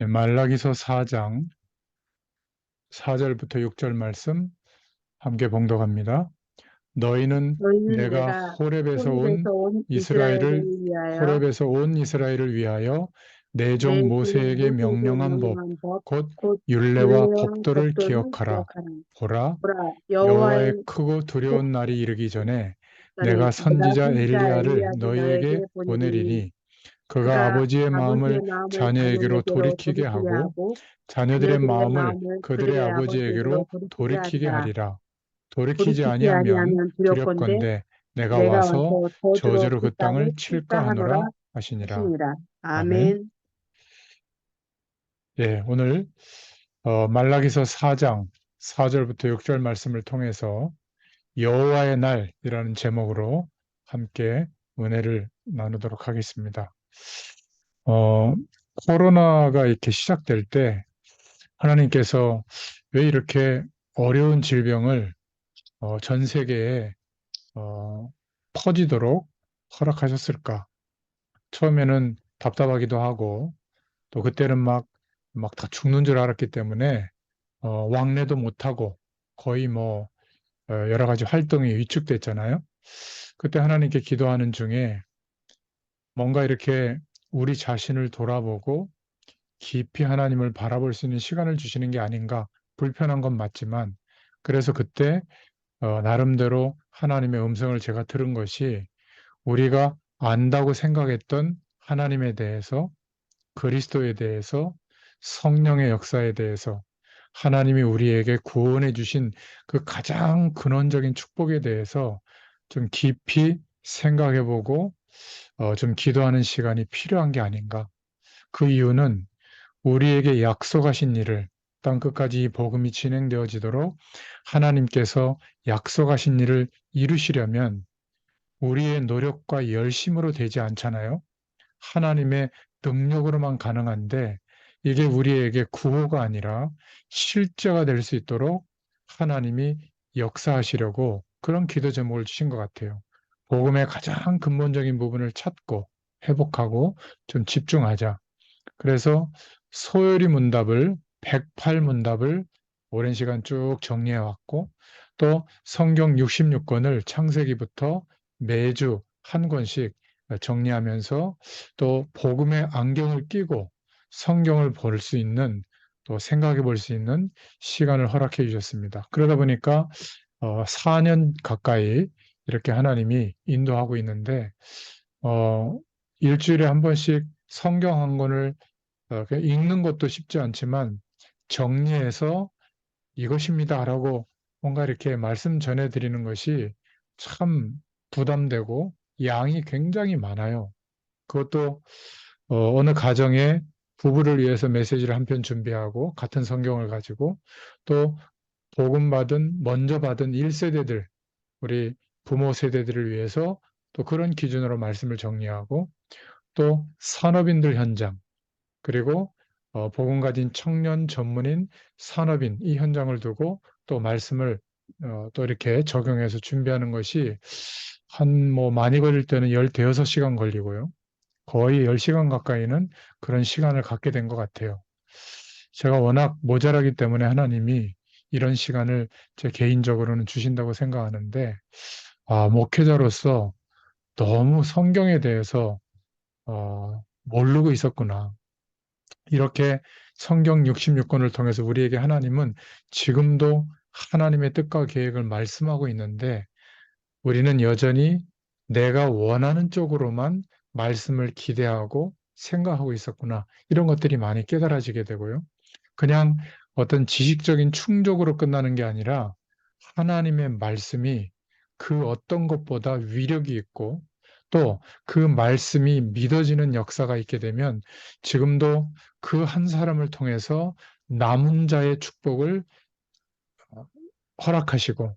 말라기서 4장 4절부터 6절 말씀 함께 봉독합니다. 너희는 너희는 내가 내가 호렙에서 온 이스라엘을 위하여 호렙에서 온 이스라엘을 위하여 내 종 내 종 모세에게 모세에게 명령한 법, 명령한 법, 곧 곧 율례와 율례와 법도를 법도를 기억하라. 기억하라. 보라, 보라, 여호와의 여호와의 크고 두려운 날이 이르기 전에 날에 내가 내가 선지자 선지자 엘리야를 엘리야를 너희에게 너에게 보내리니 보내리니 그가 그가 아버지의 마음을 아버지의 마음을 자녀에게로 자녀에게로 돌이키게 돌이키게 하고 하고 자녀들의 자녀들의 마음을 마음을 그들의 그들의 아버지에게로 아버지에게로 돌이키게 돌이키게 하리라. 하리라. 돌이키지 돌이키지 아니하면 아니하면 두렵건대 두렵건대 내가 내가 와서 와서 저주로 저주로 그 그 땅을 땅을 칠까 칠까 하노라 하노라 하시니라. 하시니라. 아멘. 아멘. 예, 오늘 말라기서 4장 4절부터 6절 말씀을 통해서 여호와의 날이라는 제목으로 함께 은혜를 나누도록 하겠습니다. 어, 코로나가 이렇게 시작될 때 하나님께서 왜 이렇게 어려운 질병을 전 세계에 어, 퍼지도록 허락하셨을까? 처음에는 답답하기도 하고 또 그때는 막 다 죽는 줄 알았기 때문에 왕래도 못하고 거의 뭐 여러 가지 활동이 위축됐잖아요. 그때 하나님께 기도하는 중에 뭔가 이렇게 우리 자신을 돌아보고 깊이 하나님을 바라볼 수 있는 시간을 주시는 게 아닌가. 불편한 건 맞지만 그래서 그때 나름대로 하나님의 음성을 제가 들은 것이 우리가 안다고 생각했던 하나님에 대해서, 그리스도에 대해서, 성령의 역사에 대해서, 하나님이 우리에게 구원해 주신 그 가장 근원적인 축복에 대해서 좀 깊이 생각해 보고 좀 기도하는 시간이 필요한 게 아닌가. 그 이유는 우리에게 약속하신 일을 땅 끝까지 이 복음이 진행되어지도록 하나님께서 약속하신 일을 이루시려면 우리의 노력과 열심으로 되지 않잖아요. 하나님의 능력으로만 가능한데 이게 우리에게 구호가 아니라 실제가 될 수 있도록 하나님이 역사하시려고 그런 기도 제목을 주신 것 같아요. 복음의 가장 근본적인 부분을 찾고 회복하고 좀 집중하자. 그래서 소요리 문답을 108문답을 오랜 시간 쭉 정리해 왔고 또 성경 66권을 창세기부터 매주 한 권씩 정리하면서 또 복음의 안경을 끼고 성경을 볼 수 있는 또 생각해 볼 수 있는 시간을 허락해 주셨습니다. 그러다 보니까 4년 가까이 이렇게 하나님이 인도하고 있는데 일주일에 한 번씩 성경 한 권을 그냥 읽는 것도 쉽지 않지만 정리해서 이것입니다라고 뭔가 이렇게 말씀 전해드리는 것이 참 부담되고 양이 굉장히 많아요. 그것도 어느 가정에 부부를 위해서 메시지를 한 편 준비하고 같은 성경을 가지고 또 먼저 받은 1세대들, 우리 부모 세대들을 위해서 또 그런 기준으로 말씀을 정리하고 또 산업인들 현장, 그리고 복음 가진 청년 전문인 산업인 이 현장을 두고 또 말씀을 또 이렇게 적용해서 준비하는 것이 한 뭐 많이 걸릴 때는 15시간 걸리고요. 거의 10시간 가까이는 그런 시간을 갖게 된 것 같아요. 제가 워낙 모자라기 때문에 하나님이 이런 시간을 제 개인적으로는 주신다고 생각하는데 목회자로서 너무 성경에 대해서 모르고 있었구나. 이렇게 성경 66권을 통해서 우리에게 하나님은 지금도 하나님의 뜻과 계획을 말씀하고 있는데 우리는 여전히 내가 원하는 쪽으로만 말씀을 기대하고 생각하고 있었구나. 이런 것들이 많이 깨달아지게 되고요. 그냥 어떤 지식적인 충족으로 끝나는 게 아니라 하나님의 말씀이 그 어떤 것보다 위력이 있고 또 그 말씀이 믿어지는 역사가 있게 되면 지금도 그 한 사람을 통해서 남은 자의 축복을 허락하시고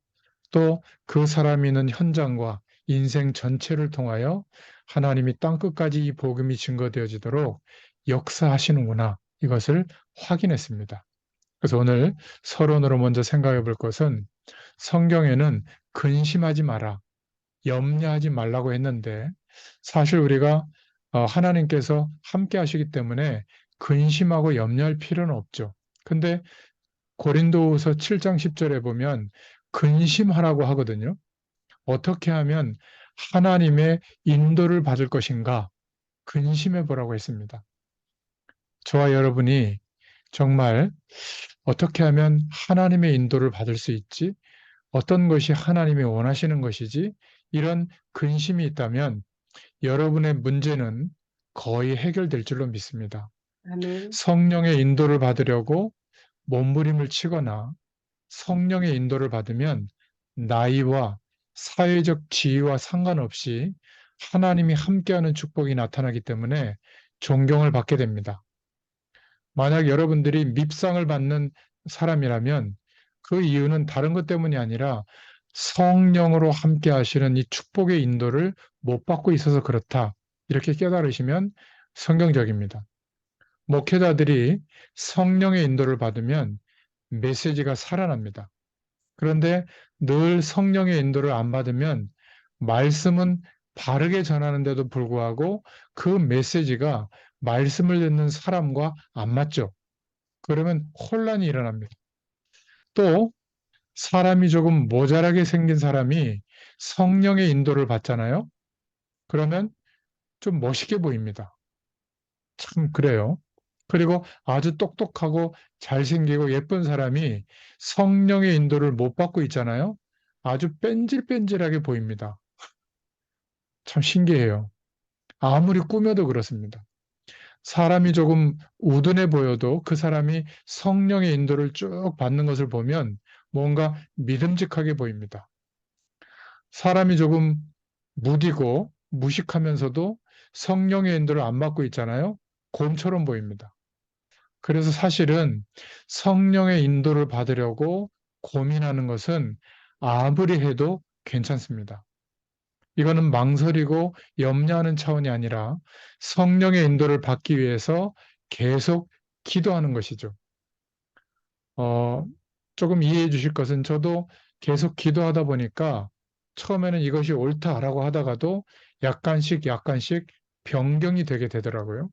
또 그 사람이 있는 현장과 인생 전체를 통하여 하나님이 땅끝까지 이 복음이 증거되어지도록 역사하시는구나. 이것을 확인했습니다. 그래서 오늘 서론으로 먼저 생각해 볼 것은 성경에는 근심하지 마라, 염려하지 말라고 했는데 사실 우리가 하나님께서 함께 하시기 때문에 근심하고 염려할 필요는 없죠. 근데 고린도후서 7장 10절에 보면 근심하라고 하거든요. 어떻게 하면 하나님의 인도를 받을 것인가 근심해 보라고 했습니다. 저와 여러분이 정말 어떻게 하면 하나님의 인도를 받을 수 있지? 어떤 것이 하나님이 원하시는 것이지? 이런 근심이 있다면 여러분의 문제는 거의 해결될 줄로 믿습니다. 아멘. 성령의 인도를 받으려고 몸부림을 치거나 성령의 인도를 받으면 나이와 사회적 지위와 상관없이 하나님이 함께하는 축복이 나타나기 때문에 존경을 받게 됩니다. 만약 여러분들이 밉상을 받는 사람이라면 그 이유는 다른 것 때문이 아니라 성령으로 함께 하시는 이 축복의 인도를 못 받고 있어서 그렇다. 이렇게 깨달으시면 성경적입니다. 목회자들이 성령의 인도를 받으면 메시지가 살아납니다. 그런데 늘 성령의 인도를 안 받으면 말씀은 바르게 전하는데도 불구하고 그 메시지가 말씀을 듣는 사람과 안 맞죠. 그러면 혼란이 일어납니다. 또 사람이 조금 모자라게 생긴 사람이 성령의 인도를 받잖아요. 그러면 좀 멋있게 보입니다. 참 그래요. 그리고 아주 똑똑하고 잘생기고 예쁜 사람이 성령의 인도를 못 받고 있잖아요. 아주 뺀질뺀질하게 보입니다. 참 신기해요. 아무리 꾸며도 그렇습니다. 사람이 조금 우둔해 보여도 그 사람이 성령의 인도를 쭉 받는 것을 보면 뭔가 믿음직하게 보입니다. 사람이 조금 무디고 무식하면서도 성령의 인도를 안 받고 있잖아요. 곰처럼 보입니다. 그래서 사실은 성령의 인도를 받으려고 고민하는 것은 아무리 해도 괜찮습니다. 이거는 망설이고 염려하는 차원이 아니라 성령의 인도를 받기 위해서 계속 기도하는 것이죠. 어, 조금 이해해 주실 것은 저도 계속 기도하다 보니까 처음에는 이것이 옳다라고 하다가도 약간씩 변경이 되게 되더라고요.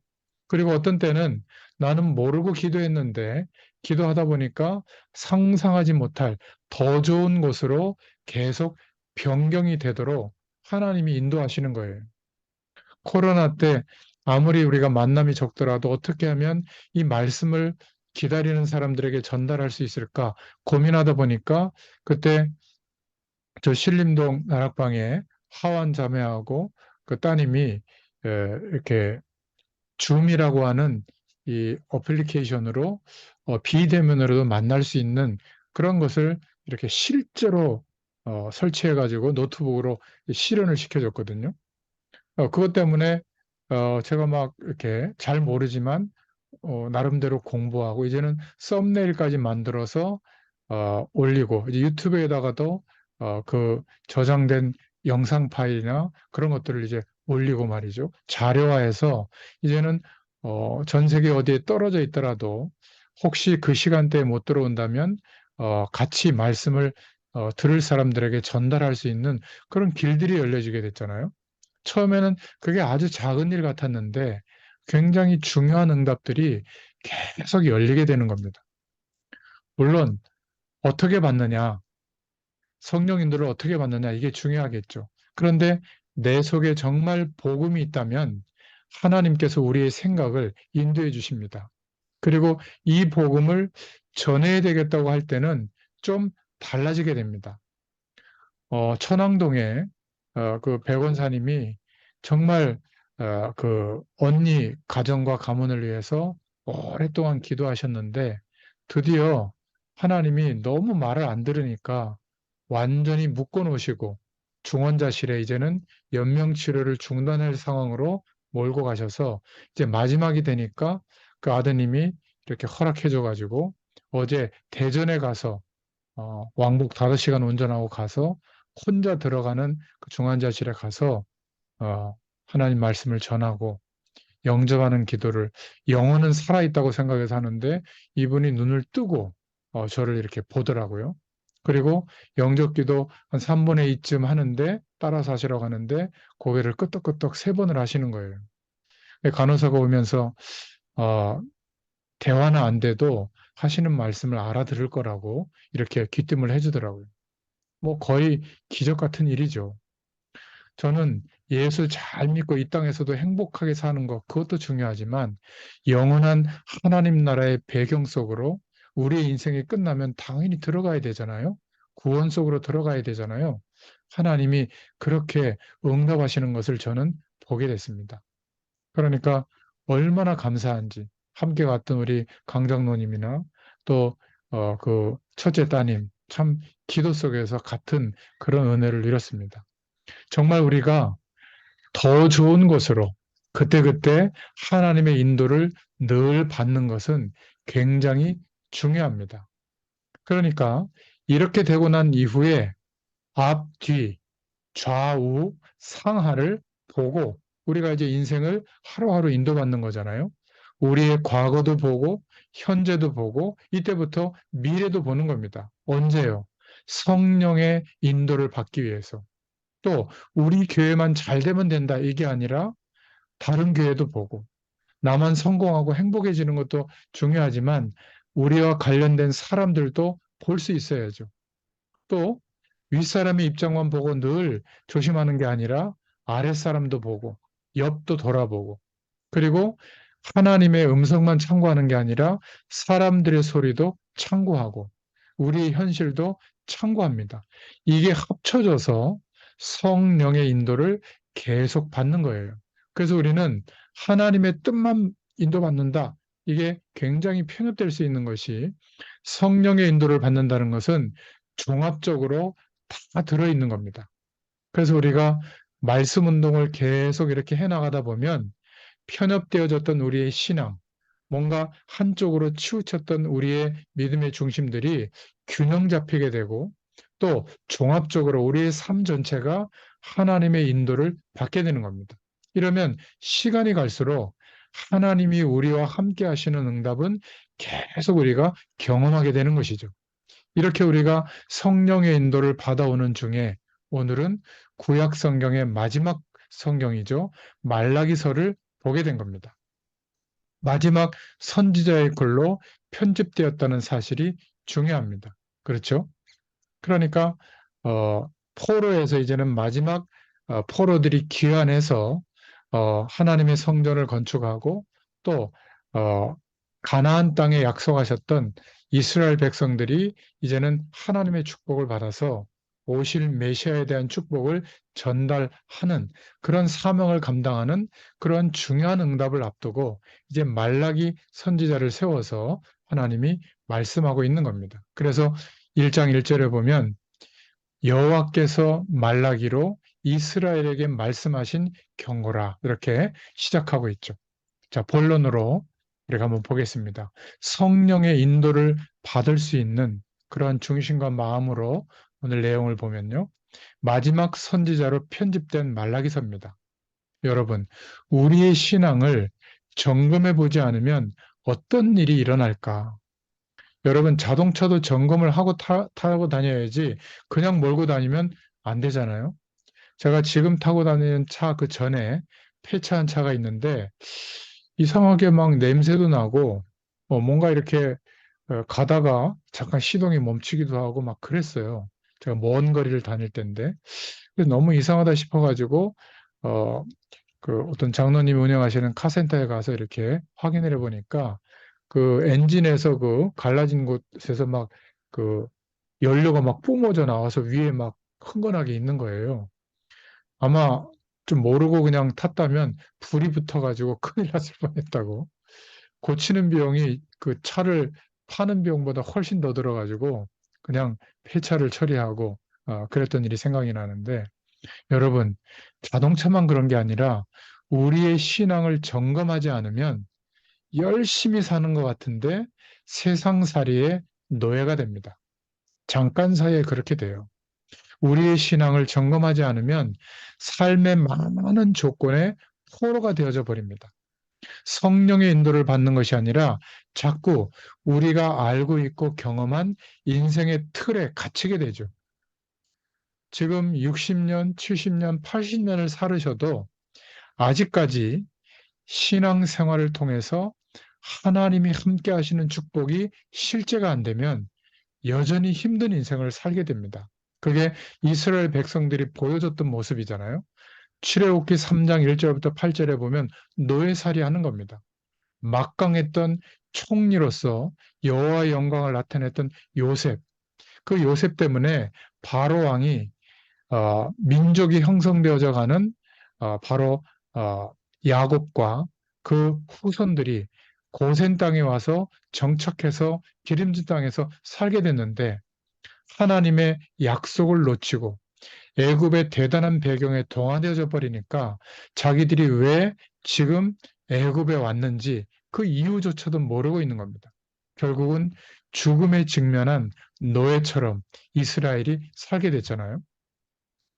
그리고 어떤 때는 나는 모르고 기도했는데 기도하다 보니까 상상하지 못할 더 좋은 곳으로 계속 변경이 되도록 하나님이 인도하시는 거예요. 코로나 때 아무리 우리가 만남이 적더라도 어떻게 하면 이 말씀을 기다리는 사람들에게 전달할 수 있을까 고민하다 보니까 그때 저 신림동 나락방에 하완 자매하고 그 따님이 이렇게 줌이라고 하는 이 어플리케이션으로 비대면으로도 만날 수 있는 그런 것을 이렇게 실제로 설치해가지고 노트북으로 실현을 시켜줬거든요. 그것 때문에 제가 막 이렇게 잘 모르지만 나름대로 공부하고 이제는 썸네일까지 만들어서 올리고 이제 유튜브에다가도 그 저장된 영상 파일이나 그런 것들을 이제 올리고 말이죠. 자료화해서 이제는 전 세계 어디에 떨어져 있더라도 혹시 그 시간대에 못 들어온다면 같이 말씀을 들을 사람들에게 전달할 수 있는 그런 길들이 열려지게 됐잖아요. 처음에는 그게 아주 작은 일 같았는데 굉장히 중요한 응답들이 계속 열리게 되는 겁니다. 물론 어떻게 받느냐, 성령 인도를 어떻게 받느냐 이게 중요하겠죠. 그런데 내 속에 정말 복음이 있다면 하나님께서 우리의 생각을 인도해 주십니다. 그리고 이 복음을 전해야 되겠다고 할 때는 좀 달라지게 됩니다. 천왕동에 그 백원사님이 정말 그 언니 가정과 가문을 위해서 오랫동안 기도하셨는데 드디어 하나님이 너무 말을 안 들으니까 완전히 묶어 놓으시고 중환자실에 이제는 연명 치료를 중단할 상황으로 몰고 가셔서 이제 마지막이 되니까 그 아드님이 이렇게 허락해 줘 가지고 어제 대전에 가서 왕복 5시간 운전하고 가서 혼자 들어가는 그 중환자실에 가서 어, 하나님 말씀을 전하고 영접하는 기도를 영혼은 살아있다고 생각해서 하는데 이분이 눈을 뜨고 저를 이렇게 보더라고요. 그리고 영접 기도 한 3분의 2쯤 하는데 따라서 하시라고 하는데 고개를 끄덕끄덕 3번을 하시는 거예요. 간호사가 오면서 대화는 안 돼도 하시는 말씀을 알아들을 거라고 이렇게 귀띔을 해주더라고요. 뭐 거의 기적 같은 일이죠. 저는 예수 잘 믿고 이 땅에서도 행복하게 사는 것, 그것도 중요하지만 영원한 하나님 나라의 배경 속으로 우리의 인생이 끝나면 당연히 들어가야 되잖아요. 구원 속으로 들어가야 되잖아요. 하나님이 그렇게 응답하시는 것을 저는 보게 됐습니다. 그러니까 얼마나 감사한지 함께 갔던 우리 강장로님이나 또 그 첫째 따님 참 기도 속에서 같은 그런 은혜를 누렸습니다. 정말 우리가 더 좋은 곳으로 그때그때 하나님의 인도를 늘 받는 것은 굉장히 중요합니다. 그러니까 이렇게 되고 난 이후에 앞, 뒤, 좌우, 상하를 보고 우리가 이제 인생을 하루하루 인도받는 거잖아요. 우리의 과거도 보고 현재도 보고 이때부터 미래도 보는 겁니다. 언제요? 성령의 인도를 받기 위해서. 또 우리 교회만 잘 되면 된다 이게 아니라 다른 교회도 보고 나만 성공하고 행복해지는 것도 중요하지만 우리와 관련된 사람들도 볼 수 있어야죠. 또 윗사람의 입장만 보고 늘 조심하는 게 아니라 아랫사람도 보고 옆도 돌아보고 그리고 하나님의 음성만 참고하는 게 아니라 사람들의 소리도 참고하고 우리 현실도 참고합니다. 이게 합쳐져서 성령의 인도를 계속 받는 거예요. 그래서 우리는 하나님의 뜻만 인도받는다. 이게 굉장히 편협될 수 있는 것이 성령의 인도를 받는다는 것은 종합적으로 다 들어있는 겁니다. 그래서 우리가 말씀 운동을 계속 이렇게 해나가다 보면 편협되어졌던 우리의 신앙, 뭔가 한쪽으로 치우쳤던 우리의 믿음의 중심들이 균형 잡히게 되고 또 종합적으로 우리의 삶 전체가 하나님의 인도를 받게 되는 겁니다. 이러면 시간이 갈수록 하나님이 우리와 함께 하시는 응답은 계속 우리가 경험하게 되는 것이죠. 이렇게 우리가 성령의 인도를 받아오는 중에 오늘은 구약 성경의 마지막 성경이죠. 말라기서를 보게 된 겁니다. 마지막 선지자의 글로 편집되었다는 사실이 중요합니다. 그렇죠? 그러니까 포로에서 이제는 마지막 포로들이 귀환해서 하나님의 성전을 건축하고 또 가나안 땅에 약속하셨던 이스라엘 백성들이 이제는 하나님의 축복을 받아서 오실 메시아에 대한 축복을 전달하는 그런 사명을 감당하는 그런 중요한 응답을 앞두고 이제 말라기 선지자를 세워서 하나님이 말씀하고 있는 겁니다. 그래서 1장 1절에 보면 여호와께서 말라기로 이스라엘에게 말씀하신 경고라 이렇게 시작하고 있죠. 자, 본론으로 우리가 한번 보겠습니다. 성령의 인도를 받을 수 있는 그러한 중심과 마음으로 오늘 내용을 보면요. 마지막 선지자로 편집된 말라기서입니다. 여러분, 우리의 신앙을 점검해 보지 않으면 어떤 일이 일어날까? 여러분, 자동차도 점검을 하고 타고 다녀야지 그냥 몰고 다니면 안 되잖아요. 제가 지금 타고 다니는 차 그 전에 폐차한 차가 있는데 이상하게 막 냄새도 나고 뭔가 이렇게 가다가 잠깐 시동이 멈추기도 하고 막 그랬어요. 제가 먼 거리를 다닐 때인데 그래서 너무 이상하다 싶어가지고 어, 그 어떤 장로님이 운영하시는 카센터에 가서 이렇게 확인을 해보니까 그 엔진에서 그 갈라진 곳에서 막 그 연료가 막 뿜어져 나와서 위에 막 흥건하게 있는 거예요. 아마 좀 모르고 그냥 탔다면 불이 붙어가지고 큰일 났을 뻔했다고. 고치는 비용이 그 차를 파는 비용보다 훨씬 더 들어가지고 그냥 폐차를 처리하고 그랬던 일이 생각이 나는데 여러분 자동차만 그런 게 아니라 우리의 신앙을 점검하지 않으면 열심히 사는 것 같은데 세상살이의 노예가 됩니다. 잠깐 사이에 그렇게 돼요. 우리의 신앙을 점검하지 않으면 삶의 많은 조건에 포로가 되어져 버립니다. 성령의 인도를 받는 것이 아니라 자꾸 우리가 알고 있고 경험한 인생의 틀에 갇히게 되죠. 지금 60년, 70년, 80년을 살으셔도 아직까지 신앙생활을 통해서 하나님이 함께 하시는 축복이 실제가 안 되면 여전히 힘든 인생을 살게 됩니다. 그게 이스라엘 백성들이 보여줬던 모습이잖아요. 출애굽기 3장 1절부터 8절에 보면 노예살이 하는 겁니다. 막강했던 총리로서 여호와의 영광을 나타냈던 요셉, 그 요셉 때문에 바로 왕이 민족이 형성되어져 가는 바로 야곱과 그 후손들이 고센 땅에 와서 정착해서 기름진 땅에서 살게 됐는데 하나님의 약속을 놓치고 애굽의 대단한 배경에 동화되어져 버리니까 자기들이 왜 지금 애굽에 왔는지 그 이유조차도 모르고 있는 겁니다. 결국은 죽음에 직면한 노예처럼 이스라엘이 살게 됐잖아요.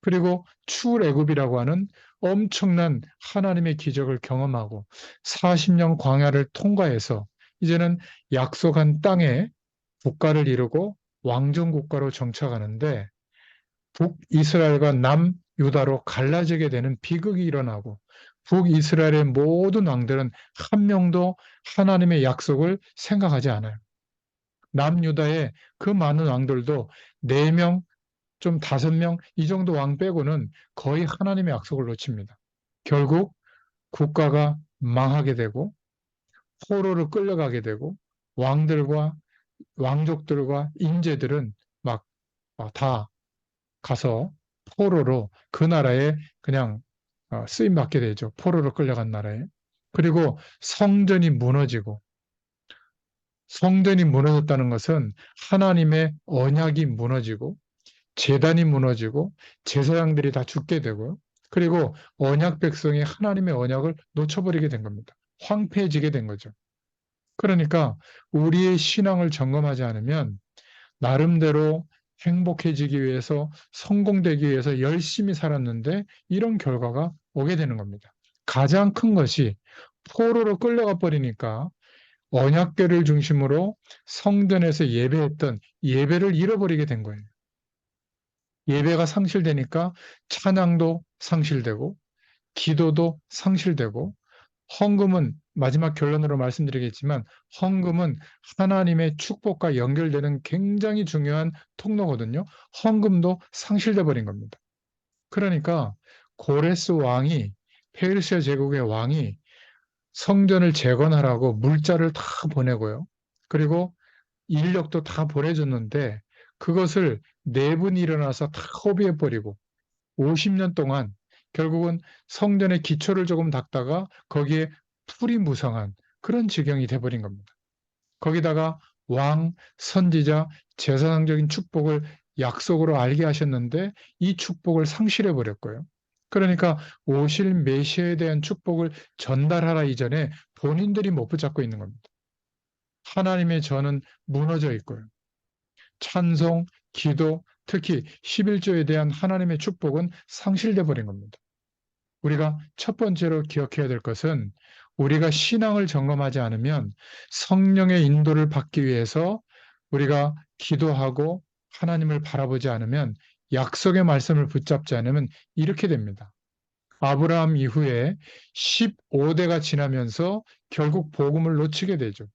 그리고 출애굽이라고 하는 엄청난 하나님의 기적을 경험하고 40년 광야를 통과해서 이제는 약속한 땅에 국가를 이루고 왕정 국가로 정착하는데 북이스라엘과 남유다로 갈라지게 되는 비극이 일어나고 북이스라엘의 모든 왕들은 한 명도 하나님의 약속을 생각하지 않아요. 남유다의 그 많은 왕들도 4명, 좀 5명 이 정도 왕 빼고는 거의 하나님의 약속을 놓칩니다. 결국 국가가 망하게 되고 포로로 끌려가게 되고 왕들과 왕족들과 인재들은 막 다 가서 포로로 그 나라에 그냥 쓰임 받게 되죠. 포로로 끌려간 나라에. 그리고 성전이 무너졌다는 것은 하나님의 언약이 무너지고 제단이 무너지고 제사장들이 다 죽게 되고요. 그리고 언약 백성이 하나님의 언약을 놓쳐버리게 된 겁니다. 황폐해지게 된 거죠. 그러니까 우리의 신앙을 점검하지 않으면 나름대로 행복해지기 위해서 성공되기 위해서 열심히 살았는데 이런 결과가 오게 되는 겁니다. 가장 큰 것이 포로로 끌려가 버리니까 언약궤를 중심으로 성전에서 예배했던 예배를 잃어버리게 된 거예요. 예배가 상실되니까 찬양도 상실되고 기도도 상실되고 헌금은 마지막 결론으로 말씀드리겠지만 헌금은 하나님의 축복과 연결되는 굉장히 중요한 통로거든요. 헌금도 상실돼 버린 겁니다. 그러니까 고레스 왕이 페르시아 제국의 왕이 성전을 재건하라고 물자를 다 보내고요. 그리고 인력도 다 보내줬는데 그것을 내분이 일어나서 다 허비해버리고 50년 동안 결국은 성전의 기초를 조금 닦다가 거기에 풀이 무성한 그런 지경이 돼버린 겁니다. 거기다가 왕, 선지자, 제사장적인 축복을 약속으로 알게 하셨는데 이 축복을 상실해 버렸고요. 그러니까 오실 메시아에 대한 축복을 전달하라 이전에 본인들이 못 붙잡고 있는 겁니다. 하나님의 전은 무너져 있고요. 찬송, 기도, 특히 11조에 대한 하나님의 축복은 상실돼 버린 겁니다. 우리가 첫 번째로 기억해야 될 것은 우리가 신앙을 점검하지 않으면 성령의 인도를 받기 위해서 우리가 기도하고 하나님을 바라보지 않으면 약속의 말씀을 붙잡지 않으면 이렇게 됩니다. 아브라함 이후에 15대가 지나면서 결국 복음을 놓치게 되죠.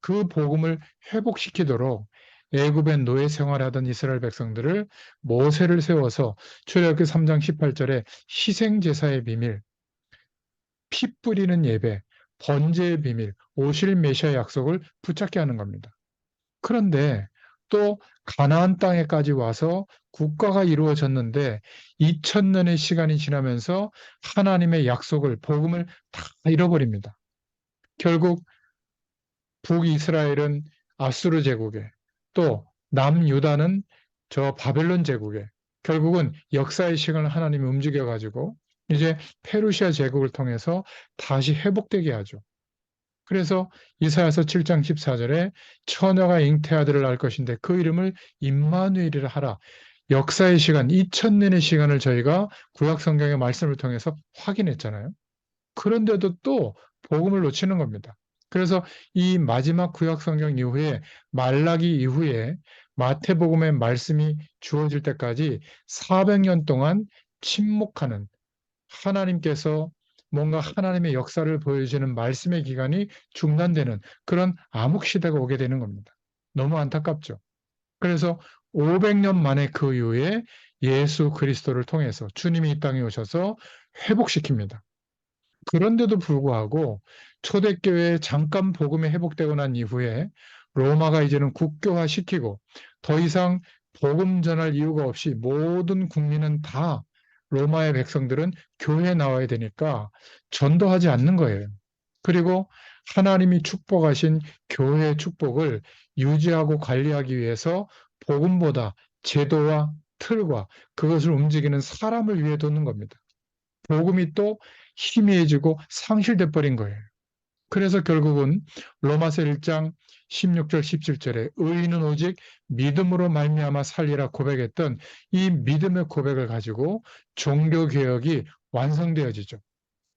그 복음을 회복시키도록 애굽의 노예 생활하던 이스라엘 백성들을 모세를 세워서 출애굽기 3장 18절에 희생 제사의 비밀, 피 뿌리는 예배, 번제의 비밀, 오실 메시아 약속을 붙잡게 하는 겁니다. 그런데 또 가나안 땅에까지 와서 국가가 이루어졌는데 2000년의 시간이 지나면서 하나님의 약속을 복음을 다 잃어버립니다. 결국 북이스라엘은 아수르 제국에 또 남유다는 저 바벨론 제국에 결국은 역사의 시간을 하나님이 움직여 가지고 이제 페르시아 제국을 통해서 다시 회복되게 하죠. 그래서 이사야서 7장 14절에 처녀가 잉태아들을 낳을 것인데 그 이름을 임마누엘이라 하라. 역사의 시간, 2000년의 시간을 저희가 구약 성경의 말씀을 통해서 확인했잖아요. 그런데도 또 복음을 놓치는 겁니다. 그래서 이 마지막 구약 성경 이후에 말라기 이후에 마태복음의 말씀이 주어질 때까지 400년 동안 침묵하는 하나님께서 뭔가 하나님의 역사를 보여주는 말씀의 기간이 중단되는 그런 암흑 시대가 오게 되는 겁니다. 너무 안타깝죠. 그래서 500년 만에 그 이후에 예수 그리스도를 통해서 주님이 이 땅에 오셔서 회복시킵니다. 그런데도 불구하고 초대교회에 잠깐 복음이 회복되고 난 이후에 로마가 이제는 국교화시키고 더 이상 복음 전할 이유가 없이 모든 국민은 다 로마의 백성들은 교회에 나와야 되니까 전도하지 않는 거예요. 그리고 하나님이 축복하신 교회의 축복을 유지하고 관리하기 위해서 복음보다 제도와 틀과 그것을 움직이는 사람을 위해 두는 겁니다. 복음이 또 희미해지고 상실돼 버린 거예요. 그래서 결국은 로마서 1장 16절 17절에 의인은 오직 믿음으로 말미암아 살리라 고백했던 이 믿음의 고백을 가지고 종교 개혁이 완성되어지죠.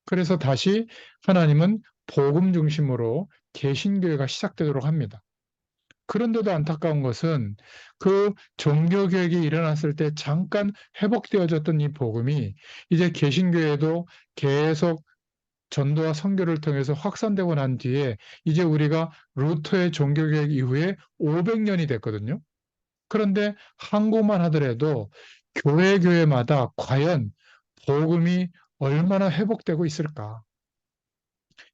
그래서 다시 하나님은 복음 중심으로 개신교회가 시작되도록 합니다. 그런데도 안타까운 것은 그 종교개혁이 일어났을 때 잠깐 회복되어졌던 이 복음이 이제 개신교회도 계속 전도와 선교를 통해서 확산되고 난 뒤에 이제 우리가 루터의 종교개혁 이후에 500년이 됐거든요. 그런데 한국만 하더라도 교회마다 과연 복음이 얼마나 회복되고 있을까?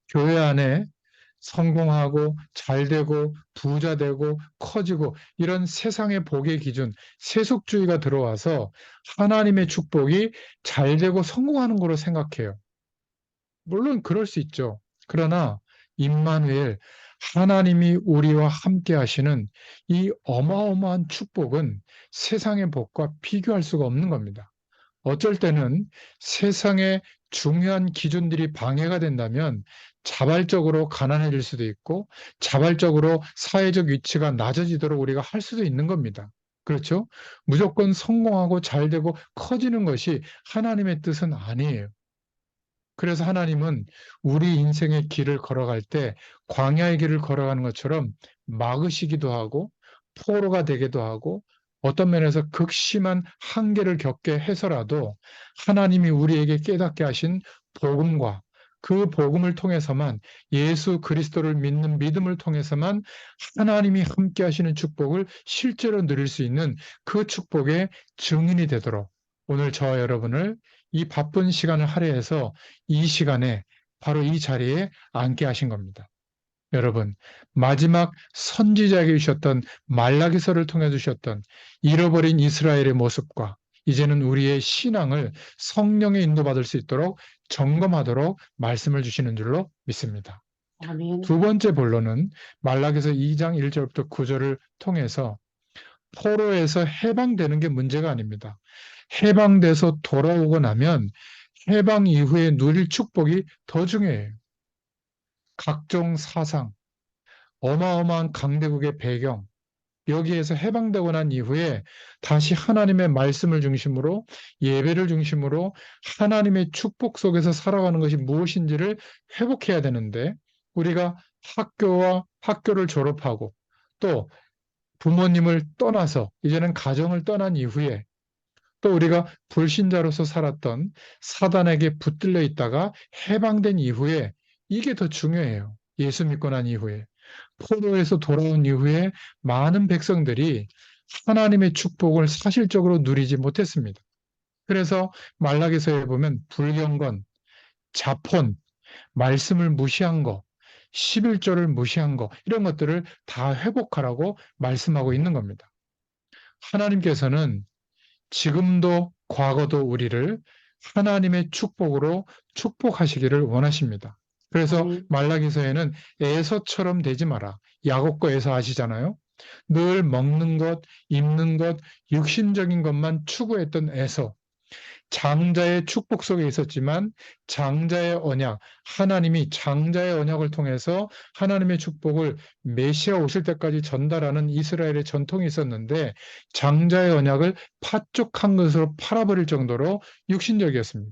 교회 안에 성공하고 잘되고 부자되고 커지고 이런 세상의 복의 기준, 세속주의가 들어와서 하나님의 축복이 잘되고 성공하는 거로 생각해요. 물론 그럴 수 있죠. 그러나 임마누엘 하나님이 우리와 함께 하시는 이 어마어마한 축복은 세상의 복과 비교할 수가 없는 겁니다. 어쩔 때는 세상의 중요한 기준들이 방해가 된다면 자발적으로 가난해질 수도 있고 자발적으로 사회적 위치가 낮아지도록 우리가 할 수도 있는 겁니다. 그렇죠? 무조건 성공하고 잘되고 커지는 것이 하나님의 뜻은 아니에요. 그래서 하나님은 우리 인생의 길을 걸어갈 때 광야의 길을 걸어가는 것처럼 막으시기도 하고 포로가 되기도 하고 어떤 면에서 극심한 한계를 겪게 해서라도 하나님이 우리에게 깨닫게 하신 복음과 그 복음을 통해서만 예수 그리스도를 믿는 믿음을 통해서만 하나님이 함께 하시는 축복을 실제로 누릴 수 있는 그 축복의 증인이 되도록 오늘 저와 여러분을 이 바쁜 시간을 할애해서 이 시간에 바로 이 자리에 앉게 하신 겁니다. 여러분, 마지막 선지자에게 주셨던 말라기서를 통해 주셨던 잃어버린 이스라엘의 모습과 이제는 우리의 신앙을 성령의 인도받을 수 있도록 점검하도록 말씀을 주시는 줄로 믿습니다. 아멘. 두 번째 본론은 말라기서 2장 1절부터 9절을 통해서 포로에서 해방되는 게 문제가 아닙니다. 해방돼서 돌아오고 나면 해방 이후에 누릴 축복이 더 중요해요. 각종 사상, 어마어마한 강대국의 배경, 여기에서 해방되고 난 이후에 다시 하나님의 말씀을 중심으로 예배를 중심으로 하나님의 축복 속에서 살아가는 것이 무엇인지를 회복해야 되는데 우리가 학교를 졸업하고 또 부모님을 떠나서 이제는 가정을 떠난 이후에 또 우리가 불신자로서 살았던 사단에게 붙들려 있다가 해방된 이후에 이게 더 중요해요. 예수 믿고 난 이후에. 포로에서 돌아온 이후에 많은 백성들이 하나님의 축복을 사실적으로 누리지 못했습니다. 그래서 말라기서에 보면 불경건, 자폰, 말씀을 무시한 거, 11조를 무시한 거 이런 것들을 다 회복하라고 말씀하고 있는 겁니다. 하나님께서는 지금도 과거도 우리를 하나님의 축복으로 축복하시기를 원하십니다. 그래서 말라기서에는 에서처럼 되지 마라. 야곱과 에서 아시잖아요. 늘 먹는 것, 입는 것, 육신적인 것만 추구했던 에서. 장자의 축복 속에 있었지만 장자의 언약, 하나님이 장자의 언약을 통해서 하나님의 축복을 메시아 오실 때까지 전달하는 이스라엘의 전통이 있었는데 장자의 언약을 파쪽한 것으로 팔아버릴 정도로 육신적이었습니다.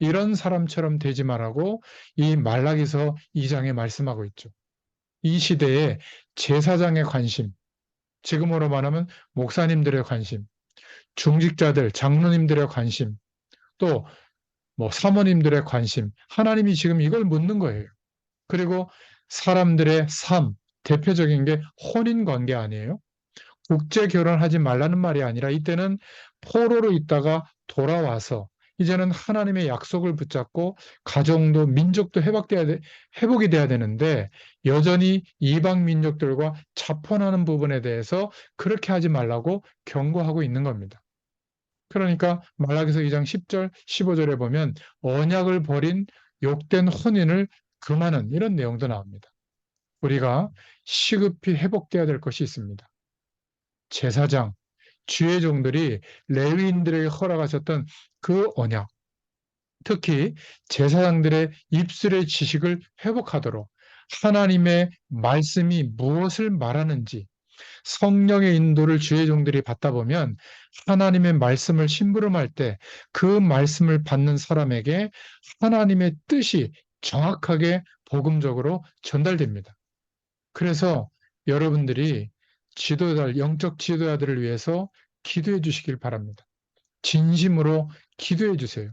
이런 사람처럼 되지 말라고 이 말라기서 2장에 말씀하고 있죠. 이 시대에 제사장의 관심, 지금으로 말하면 목사님들의 관심, 중직자들, 장로님들의 관심, 또 뭐 사모님들의 관심, 하나님이 지금 이걸 묻는 거예요. 그리고 사람들의 삶, 대표적인 게 혼인 관계 아니에요? 국제 결혼하지 말라는 말이 아니라 이때는 포로로 있다가 돌아와서 이제는 하나님의 약속을 붙잡고 가정도 민족도 회복이 돼야 되는데 여전히 이방 민족들과 자폰하는 부분에 대해서 그렇게 하지 말라고 경고하고 있는 겁니다. 그러니까 말라기서 2장 10절, 15절에 보면 언약을 버린 욕된 혼인을 금하는 이런 내용도 나옵니다. 우리가 시급히 회복돼야 될 것이 있습니다. 제사장, 주의 종들이 레위인들에게 허락하셨던 그 언약, 특히 제사장들의 입술의 지식을 회복하도록 하나님의 말씀이 무엇을 말하는지 성령의 인도를 주의 종들이 받다 보면 하나님의 말씀을 심부름할 때 그 말씀을 받는 사람에게 하나님의 뜻이 정확하게 복음적으로 전달됩니다. 그래서 여러분들이 영적 지도자들을 위해서 기도해 주시길 바랍니다. 진심으로 기도해 주세요.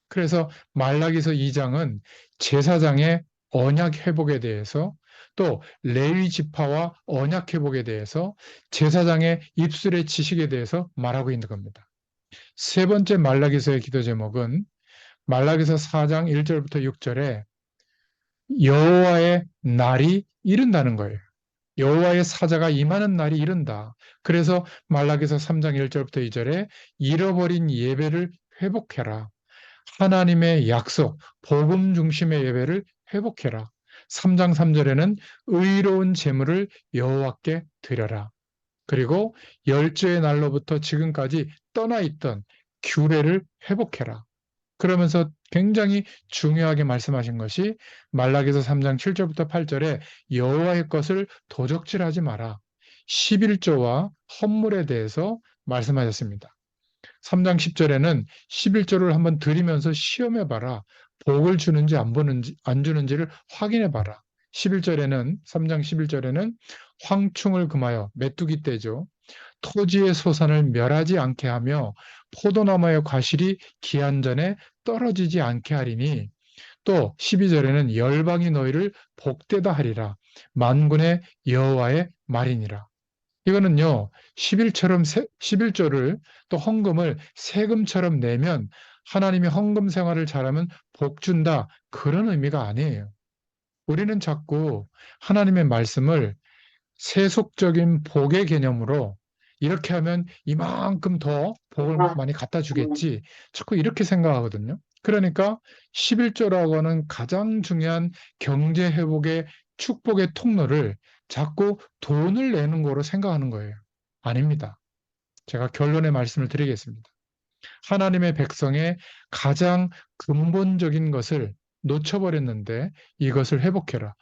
그래서 말라기서 2장은 제사장의 언약 회복에 대해서 또 레위 지파와 언약 회복에 대해서 제사장의 입술의 지식에 대해서 말하고 있는 겁니다. 세 번째 말라기서의 기도 제목은 말라기서 4장 1절부터 6절에 여호와의 날이 이른다는 거예요. 여호와의 사자가 임하는 날이 이른다. 그래서 말라기서 3장 1절부터 2절에 잃어버린 예배를 회복해라. 하나님의 약속, 복음 중심의 예배를 회복해라. 3장 3절에는 의로운 제물을 여호와께 드려라. 그리고 열주의 날로부터 지금까지 떠나 있던 규례를 회복해라. 그러면서 굉장히 중요하게 말씀하신 것이 말라기서 3장 7절부터 8절에 여호와의 것을 도적질하지 마라. 11조와 헌물에 대해서 말씀하셨습니다. 3장 10절에는 11조를 한번 드리면서 시험해 봐라. 복을 주는지 안 주는지를 확인해 봐라. 11절에는 3장 11절에는 황충을 금하여 메뚜기 떼죠. 토지의 소산을 멸하지 않게 하며 포도나무의 과실이 기한 전에 떨어지지 않게 하리니 또 12절에는 열방이 너희를 복되다 하리라. 만군의 여호와의 말이니라. 이거는요, 11조를 또 헌금을 세금처럼 내면 하나님이 헌금 생활을 잘하면 복 준다. 그런 의미가 아니에요. 우리는 자꾸 하나님의 말씀을 세속적인 복의 개념으로 이렇게 하면 이만큼 더 복을 많이 갖다 주겠지. 자꾸 이렇게 생각하거든요. 그러니까 11조라고 하는 가장 중요한 경제 회복의 축복의 통로를 자꾸 돈을 내는 거로 생각하는 거예요. 아닙니다. 제가 결론의 말씀을 드리겠습니다. 하나님의 백성의 가장 근본적인 것을 놓쳐버렸는데 이것을 회복해라.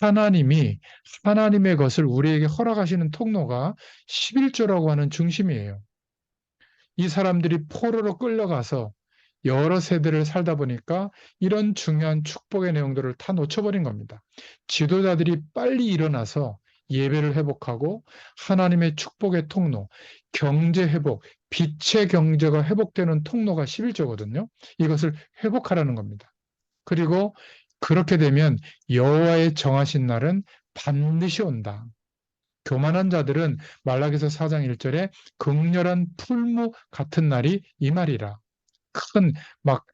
하나님이 하나님의 것을 우리에게 허락하시는 통로가 11조라고 하는 중심이에요. 이 사람들이 포로로 끌려가서 여러 세대를 살다 보니까 이런 중요한 축복의 내용들을 다 놓쳐버린 겁니다. 지도자들이 빨리 일어나서 예배를 회복하고 하나님의 축복의 통로, 경제 회복, 빛의 경제가 회복되는 통로가 11조거든요. 이것을 회복하라는 겁니다. 그리고 그렇게 되면 여호와의 정하신 날은 반드시 온다. 교만한 자들은 말라기서 4장 1절에 극렬한 풀무 같은 날이 이 말이라. 큰 막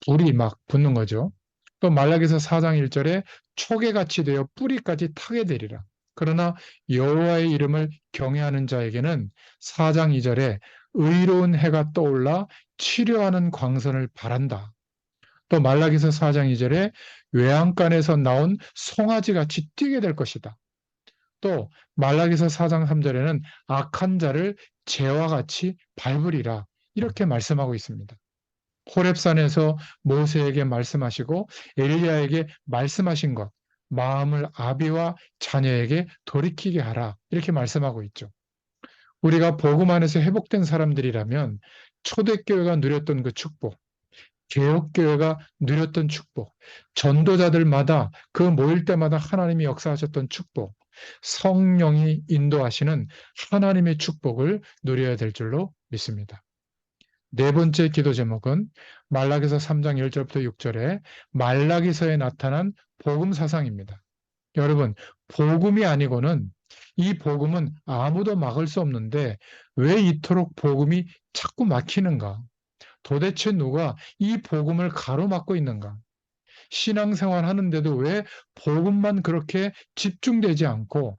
불이 막 붙는 거죠. 또 말라기서 4장 1절에 초계같이 되어 뿌리까지 타게 되리라. 그러나 여호와의 이름을 경외하는 자에게는 4장 2절에 의로운 해가 떠올라 치료하는 광선을 바란다. 또 말라기서 4장 2절에 외양간에서 나온 송아지같이 뛰게 될 것이다. 또 말라기서 4장 3절에는 악한 자를 재와 같이 밟으리라. 이렇게 말씀하고 있습니다. 호렙산에서 모세에게 말씀하시고 엘리야에게 말씀하신 것, 마음을 아비와 자녀에게 돌이키게 하라. 이렇게 말씀하고 있죠. 우리가 복음 안에서 회복된 사람들이라면 초대교회가 누렸던 그 축복, 개혁교회가 누렸던 축복, 전도자들마다 그 모일 때마다 하나님이 역사하셨던 축복, 성령이 인도하시는 하나님의 축복을 누려야 될 줄로 믿습니다. 네 번째 기도 제목은 말라기서 3장 1절부터 6절에 말라기서에 나타난 복음 사상입니다. 여러분, 복음이 아니고는 이 복음은 아무도 막을 수 없는데 왜 이토록 복음이 자꾸 막히는가? 도대체 누가 이 복음을 가로막고 있는가? 신앙생활 하는데도 왜 복음만 그렇게 집중되지 않고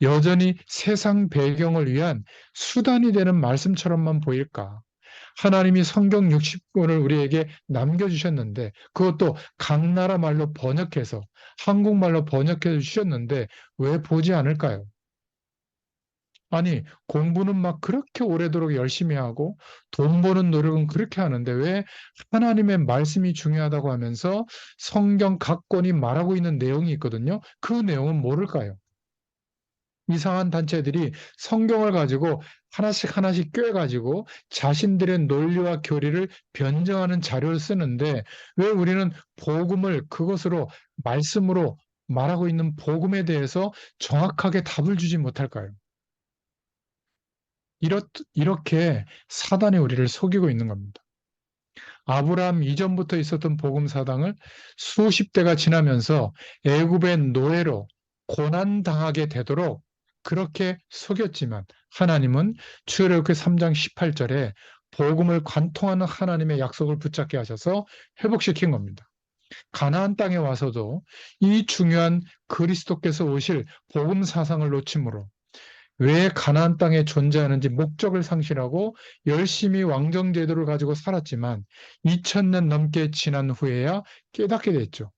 여전히 세상 배경을 위한 수단이 되는 말씀처럼만 보일까? 하나님이 성경 60권을 우리에게 남겨주셨는데 그것도 각 나라 말로 번역해서 한국말로 번역해 주셨는데 왜 보지 않을까요? 아니, 공부는 막 그렇게 오래도록 열심히 하고 돈 버는 노력은 그렇게 하는데 왜 하나님의 말씀이 중요하다고 하면서 성경 각 권이 말하고 있는 내용이 있거든요. 그 내용은 모를까요? 이상한 단체들이 성경을 가지고 하나씩 하나씩 꿰가지고 자신들의 논리와 교리를 변증하는 자료를 쓰는데 왜 우리는 복음을 그것으로 말씀으로 말하고 있는 복음에 대해서 정확하게 답을 주지 못할까요? 이렇게 사단이 우리를 속이고 있는 겁니다. 아브라함 이전부터 있었던 복음 사당을 수십 대가 지나면서 애굽의 노예로 고난당하게 되도록 그렇게 속였지만 하나님은 출애굽기 3장 18절에 복음을 관통하는 하나님의 약속을 붙잡게 하셔서 회복시킨 겁니다. 가나안 땅에 와서도 이 중요한 그리스도께서 오실 복음 사상을 놓침으로 왜 가나안 땅에 존재하는지 목적을 상실하고 열심히 왕정 제도를 가지고 살았지만 2000년 넘게 지난 후에야 깨닫게 됐죠.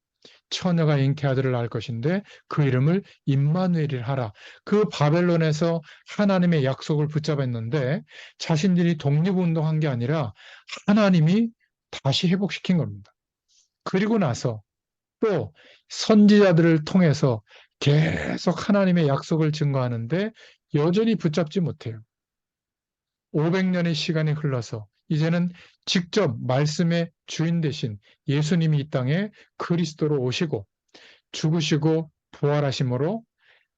처녀가 잉태아들을 낳을 것인데 그 이름을 임마누엘이라 하라. 그 바벨론에서 하나님의 약속을 붙잡았는데 자신들이 독립운동한 게 아니라 하나님이 다시 회복시킨 겁니다. 그리고 나서 또 선지자들을 통해서 계속 하나님의 약속을 증거하는데 여전히 붙잡지 못해요. 500년의 시간이 흘러서 이제는 직접 말씀의 주인 되신 예수님이 이 땅에 그리스도로 오시고 죽으시고 부활하심으로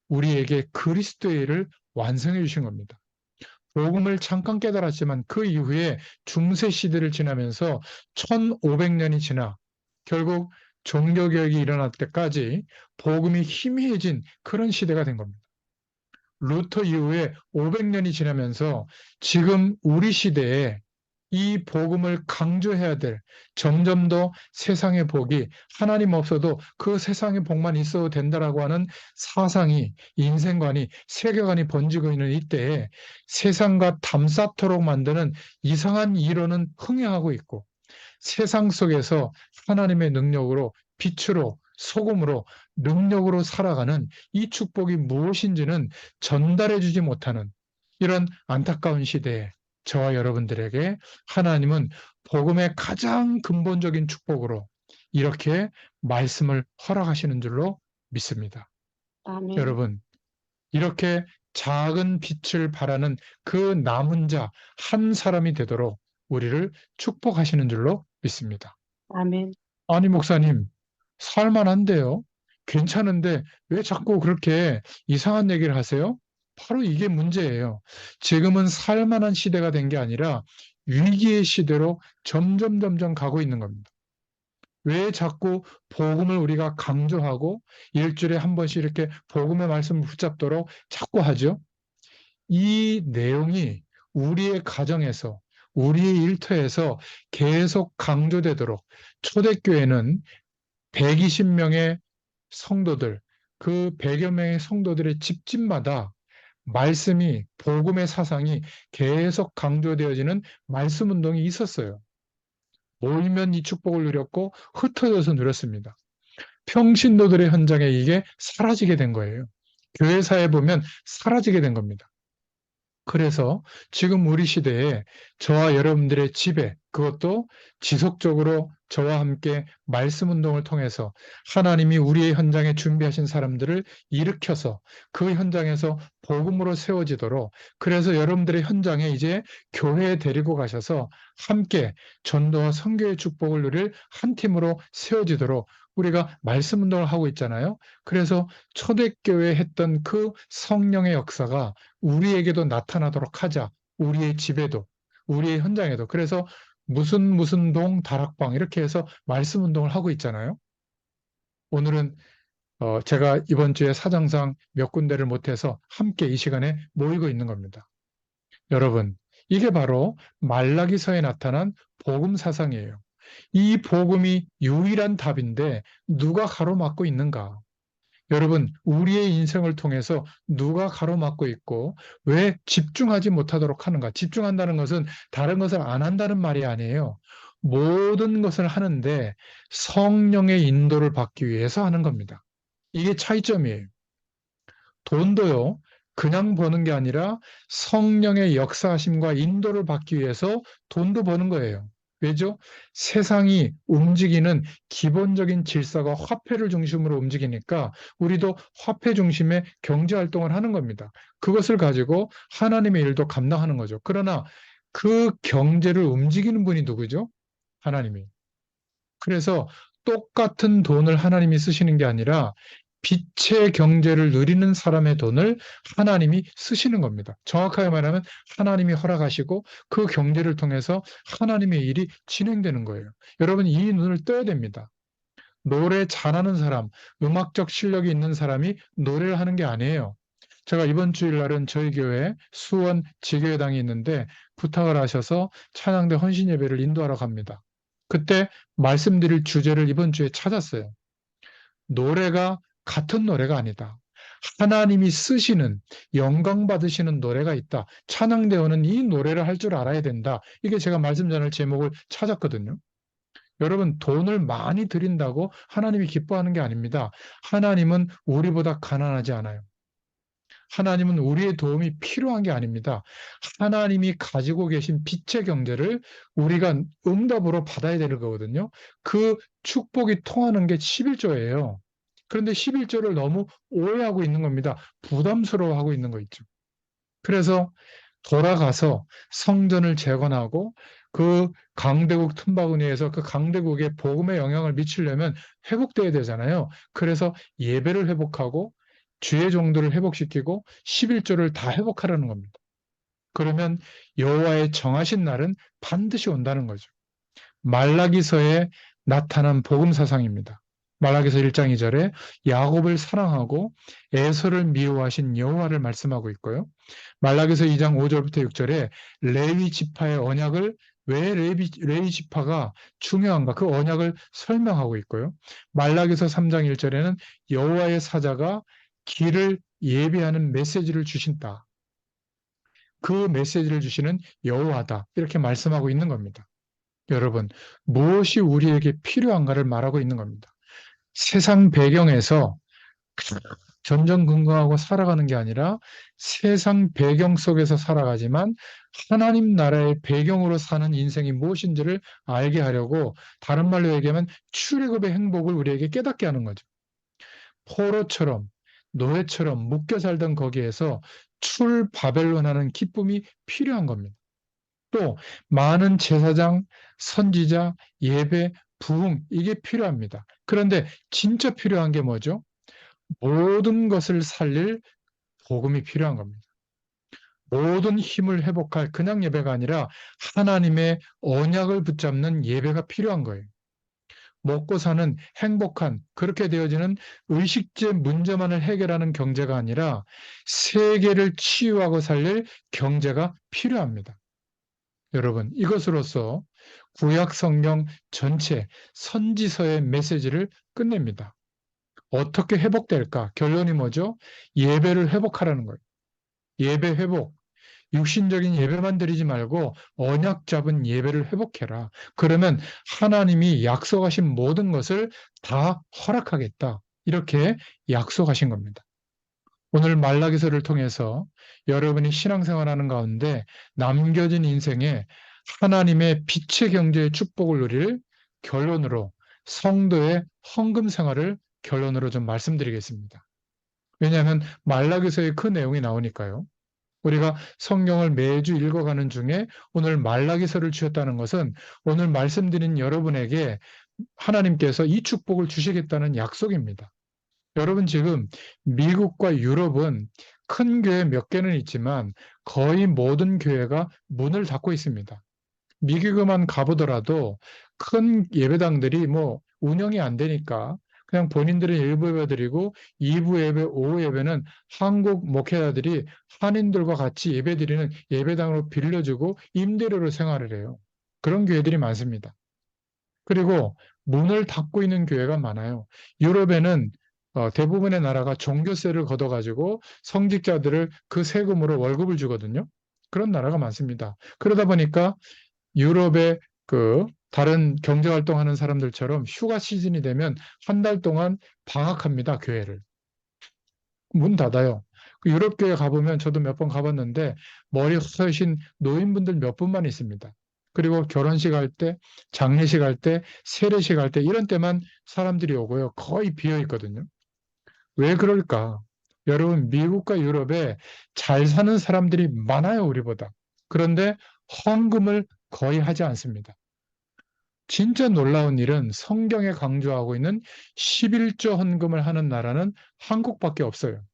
우리에게 그리스도의 일을 완성해 주신 겁니다. 복음을 잠깐 깨달았지만 그 이후에 중세 시대를 지나면서 1500년이 지나 결국 종교개혁이 일어날 때까지 복음이 희미해진 그런 시대가 된 겁니다. 루터 이후에 500년이 지나면서 지금 우리 시대에 이 복음을 강조해야 될 점점 더 세상의 복이 하나님 없어도 그 세상의 복만 있어도 된다라고 하는 사상이 인생관이 세계관이 번지고 있는 이때에 세상과 담쌓도록 만드는 이상한 이론은 흥행하고 있고 세상 속에서 하나님의 능력으로 빛으로 소금으로 능력으로 살아가는 이 축복이 무엇인지는 전달해 주지 못하는 이런 안타까운 시대에 저와 여러분들에게 하나님은 복음의 가장 근본적인 축복으로 이렇게 말씀을 허락하시는 줄로 믿습니다. 아멘. 여러분, 이렇게 작은 빛을 바라는 그 남은 자 한 사람이 되도록 우리를 축복하시는 줄로 믿습니다. 아멘. 아니, 목사님, 살만한데요? 괜찮은데 왜 자꾸 그렇게 이상한 얘기를 하세요? 바로 이게 문제예요. 지금은 살만한 시대가 된 게 아니라 위기의 시대로 점점 가고 있는 겁니다. 왜 자꾸 복음을 우리가 강조하고 일주일에 한 번씩 이렇게 복음의 말씀을 붙잡도록 자꾸 하죠? 이 내용이 우리의 가정에서, 우리의 일터에서 계속 강조되도록 초대교회는 120명의 성도들, 그 100여 명의 성도들의 집집마다 말씀이, 복음의 사상이 계속 강조되어지는 말씀 운동이 있었어요. 모이면 이 축복을 누렸고 흩어져서 누렸습니다. 평신도들의 현장에 이게 사라지게 된 거예요. 교회사에 보면 사라지게 된 겁니다. 그래서 지금 우리 시대에 저와 여러분들의 집에 그것도 지속적으로 저와 함께 말씀 운동을 통해서 하나님이 우리의 현장에 준비하신 사람들을 일으켜서 그 현장에서 복음으로 세워지도록 그래서 여러분들의 현장에 이제 교회에 데리고 가셔서 함께 전도와 선교의 축복을 누릴 한 팀으로 세워지도록 우리가 말씀 운동을 하고 있잖아요. 그래서 초대교회에 했던 그 성령의 역사가 우리에게도 나타나도록 하자. 우리의 집에도, 우리의 현장에도. 그래서 무슨 동 다락방 이렇게 해서 말씀 운동을 하고 있잖아요. 오늘은 제가 이번 주에 사정상 몇 군데를 못해서 함께 이 시간에 모이고 있는 겁니다. 여러분, 이게 바로 말라기서에 나타난 복음 사상이에요. 이 복음이 유일한 답인데 누가 가로막고 있는가? 여러분, 우리의 인생을 통해서 누가 가로막고 있고 왜 집중하지 못하도록 하는가? 집중한다는 것은 다른 것을 안 한다는 말이 아니에요. 모든 것을 하는데 성령의 인도를 받기 위해서 하는 겁니다. 이게 차이점이에요. 돈도요, 그냥 버는 게 아니라 성령의 역사하심과 인도를 받기 위해서 돈도 버는 거예요. 왜죠? 세상이 움직이는 기본적인 질서가 화폐를 중심으로 움직이니까 우리도 화폐 중심의 경제 활동을 하는 겁니다. 그것을 가지고 하나님의 일도 감당하는 거죠. 그러나 그 경제를 움직이는 분이 누구죠? 하나님이. 그래서 똑같은 돈을 하나님이 쓰시는 게 아니라 빛의 경제를 누리는 사람의 돈을 하나님이 쓰시는 겁니다. 정확하게 말하면 하나님이 허락하시고 그 경제를 통해서 하나님의 일이 진행되는 거예요. 여러분, 이 눈을 떠야 됩니다. 노래 잘하는 사람, 음악적 실력이 있는 사람이 노래를 하는 게 아니에요. 제가 이번 주일날은 저희 교회 수원 지교회당이 있는데 부탁을 하셔서 찬양대 헌신 예배를 인도하러 갑니다. 그때 말씀드릴 주제를 이번 주에 찾았어요. 노래가 같은 노래가 아니다. 하나님이 쓰시는 영광 받으시는 노래가 있다. 찬양대원은 이 노래를 할 줄 알아야 된다. 이게 제가 말씀 전할 제목을 찾았거든요. 여러분, 돈을 많이 드린다고 하나님이 기뻐하는 게 아닙니다. 하나님은 우리보다 가난하지 않아요. 하나님은 우리의 도움이 필요한 게 아닙니다. 하나님이 가지고 계신 빛의 경제를 우리가 응답으로 받아야 되는 거거든요. 그 축복이 통하는 게 11조예요. 그런데 11조를 너무 오해하고 있는 겁니다. 부담스러워하고 있는 거 있죠. 그래서 돌아가서 성전을 재건하고 그 강대국 틈바구니에서 그 강대국의 복음의 영향을 미치려면 회복돼야 되잖아요. 그래서 예배를 회복하고 주의 종들을 회복시키고 11조를 다 회복하라는 겁니다. 그러면 여호와의 정하신 날은 반드시 온다는 거죠. 말라기서에 나타난 복음 사상입니다. 말라기서 1장 2절에 야곱을 사랑하고 에서를 미워하신 여호와를 말씀하고 있고요. 말라기서 2장 5절부터 6절에 레위 지파의 언약을 왜 레위 지파가 중요한가 그 언약을 설명하고 있고요. 말라기서 3장 1절에는 여호와의 사자가 길을 예비하는 메시지를 주신다. 그 메시지를 주시는 여호와다. 이렇게 말씀하고 있는 겁니다. 여러분, 무엇이 우리에게 필요한가를 말하고 있는 겁니다. 세상 배경에서 전전긍긍하고 살아가는 게 아니라 세상 배경 속에서 살아가지만 하나님 나라의 배경으로 사는 인생이 무엇인지를 알게 하려고 다른 말로 얘기하면 출애굽의 행복을 우리에게 깨닫게 하는 거죠. 포로처럼 노예처럼 묶여 살던 거기에서 출바벨론하는 기쁨이 필요한 겁니다. 또 많은 제사장, 선지자, 예배, 부흥 이게 필요합니다. 그런데 진짜 필요한 게 뭐죠? 모든 것을 살릴 복음이 필요한 겁니다. 모든 힘을 회복할 그냥 예배가 아니라 하나님의 언약을 붙잡는 예배가 필요한 거예요. 먹고 사는 행복한 그렇게 되어지는 의식제 문제만을 해결하는 경제가 아니라 세계를 치유하고 살릴 경제가 필요합니다. 여러분, 이것으로서 구약 성경 전체 선지서의 메시지를 끝냅니다. 어떻게 회복될까? 결론이 뭐죠? 예배를 회복하라는 거예요. 예배 회복. 육신적인 예배만 드리지 말고 언약 잡은 예배를 회복해라. 그러면 하나님이 약속하신 모든 것을 다 허락하겠다. 이렇게 약속하신 겁니다. 오늘 말라기서를 통해서 여러분이 신앙생활하는 가운데 남겨진 인생에 하나님의 빛의 경제의 축복을 누릴 결론으로 성도의 헌금 생활을 결론으로 좀 말씀드리겠습니다. 왜냐하면 말라기서의 그 내용이 나오니까요. 우리가 성경을 매주 읽어가는 중에 오늘 말라기서를 주셨다는 것은 오늘 말씀드린 여러분에게 하나님께서 이 축복을 주시겠다는 약속입니다. 여러분 지금 미국과 유럽은 큰 교회 몇 개는 있지만 거의 모든 교회가 문을 닫고 있습니다. 미국에만 가보더라도 큰 예배당들이 뭐 운영이 안 되니까 그냥 본인들은 일부 예배 드리고 2부 예배, 오후 예배는 한국 목회자들이 한인들과 같이 예배 드리는 예배당으로 빌려주고 임대료로 생활을 해요. 그런 교회들이 많습니다. 그리고 문을 닫고 있는 교회가 많아요. 유럽에는 대부분의 나라가 종교세를 걷어가지고 성직자들을 그 세금으로 월급을 주거든요. 그런 나라가 많습니다. 그러다 보니까 유럽의 그 다른 경제 활동하는 사람들처럼 휴가 시즌이 되면 한 달 동안 방학합니다, 교회를. 문 닫아요. 그 유럽 교회 가보면 저도 몇 번 가봤는데 머리 허신 노인분들 몇 분만 있습니다. 그리고 결혼식 할 때, 장례식 할 때, 세례식 할 때 이런 때만 사람들이 오고요. 거의 비어 있거든요. 왜 그럴까? 여러분, 미국과 유럽에 잘 사는 사람들이 많아요, 우리보다. 그런데 헌금을 거의 하지 않습니다. 진짜 놀라운 일은 성경에 강조하고 있는 11조 헌금을 하는 나라는 한국밖에 없어요.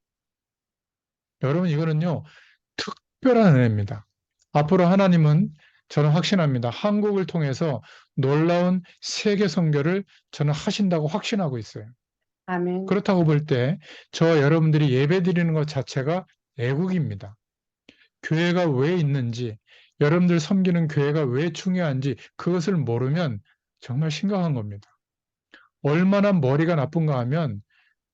여러분, 이거는요, 특별한 은혜입니다. 앞으로 하나님은 저는 확신합니다. 한국을 통해서 놀라운 세계 선교를 저는 하신다고 확신하고 있어요. 아멘. 그렇다고 볼 때 저 여러분들이 예배 드리는 것 자체가 애국입니다. 교회가 왜 있는지, 여러분들 섬기는 교회가 왜 중요한지 그것을 모르면 정말 심각한 겁니다. 얼마나 머리가 나쁜가 하면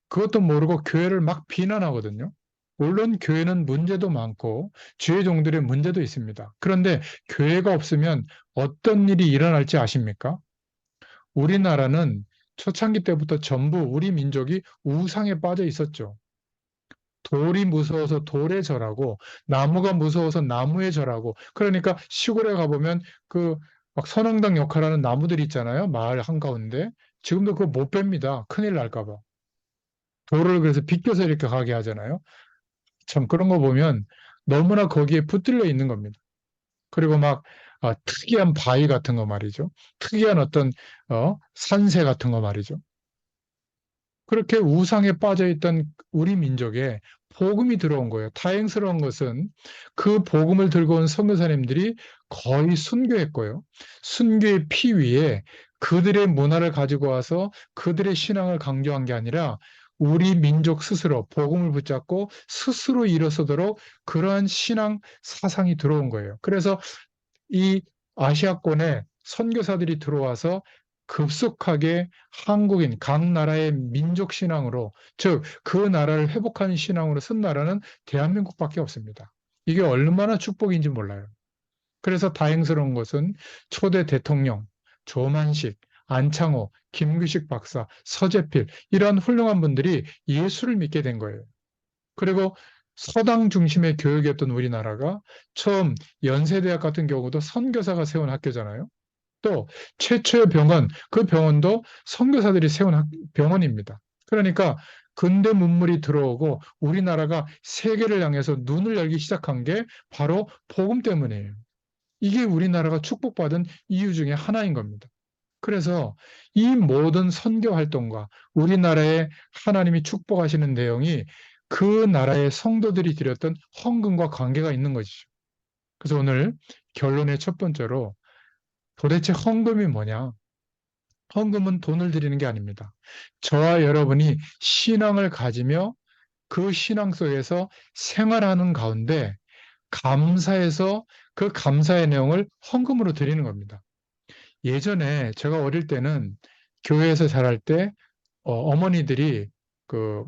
그것도 모르고 교회를 막 비난하거든요. 물론 교회는 문제도 많고 주의 종들의 문제도 있습니다. 그런데 교회가 없으면 어떤 일이 일어날지 아십니까? 우리나라는 초창기 때부터 전부 우리 민족이 우상에 빠져 있었죠. 돌이 무서워서 돌에 절하고 나무가 무서워서 나무에 절하고 그러니까 시골에 가보면 그 막 선앙당 역할하는 나무들 있잖아요. 마을 한가운데. 지금도 그거 못 뺍니다. 큰일 날까 봐. 돌을 그래서 비껴서 이렇게 가게 하잖아요. 참 그런 거 보면 너무나 거기에 붙들려 있는 겁니다. 그리고 막 특이한 바위 같은 거 말이죠. 특이한 어떤 산새 같은 거 말이죠. 그렇게 우상에 빠져있던 우리 민족에 복음이 들어온 거예요. 다행스러운 것은 그 복음을 들고 온 선교사님들이 거의 순교했고요. 순교의 피 위에 그들의 문화를 가지고 와서 그들의 신앙을 강조한 게 아니라 우리 민족 스스로 복음을 붙잡고 스스로 일어서도록 그러한 신앙 사상이 들어온 거예요. 그래서 이 아시아권에 선교사들이 들어와서 급속하게 한국인 각 나라의 민족 신앙으로 즉 그 나라를 회복하는 신앙으로 쓴 나라는 대한민국밖에 없습니다. 이게 얼마나 축복인지 몰라요. 그래서 다행스러운 것은 초대 대통령, 조만식, 안창호, 김규식 박사, 서재필 이러한 훌륭한 분들이 예수를 믿게 된 거예요. 그리고 서당 중심의 교육이었던 우리나라가 처음 연세대학 같은 경우도 선교사가 세운 학교잖아요. 또 최초의 병원, 그 병원도 선교사들이 세운 병원입니다. 그러니까 근대 문물이 들어오고 우리나라가 세계를 향해서 눈을 열기 시작한 게 바로 복음 때문이에요. 이게 우리나라가 축복받은 이유 중에 하나인 겁니다. 그래서 이 모든 선교 활동과 우리나라에 하나님이 축복하시는 내용이 그 나라의 성도들이 드렸던 헌금과 관계가 있는 것이죠. 그래서 오늘 결론의 첫 번째로 도대체 헌금이 뭐냐? 헌금은 돈을 드리는 게 아닙니다. 저와 여러분이 신앙을 가지며 그 신앙 속에서 생활하는 가운데 감사해서 그 감사의 내용을 헌금으로 드리는 겁니다. 예전에 제가 어릴 때는 교회에서 자랄 때 어머니들이 그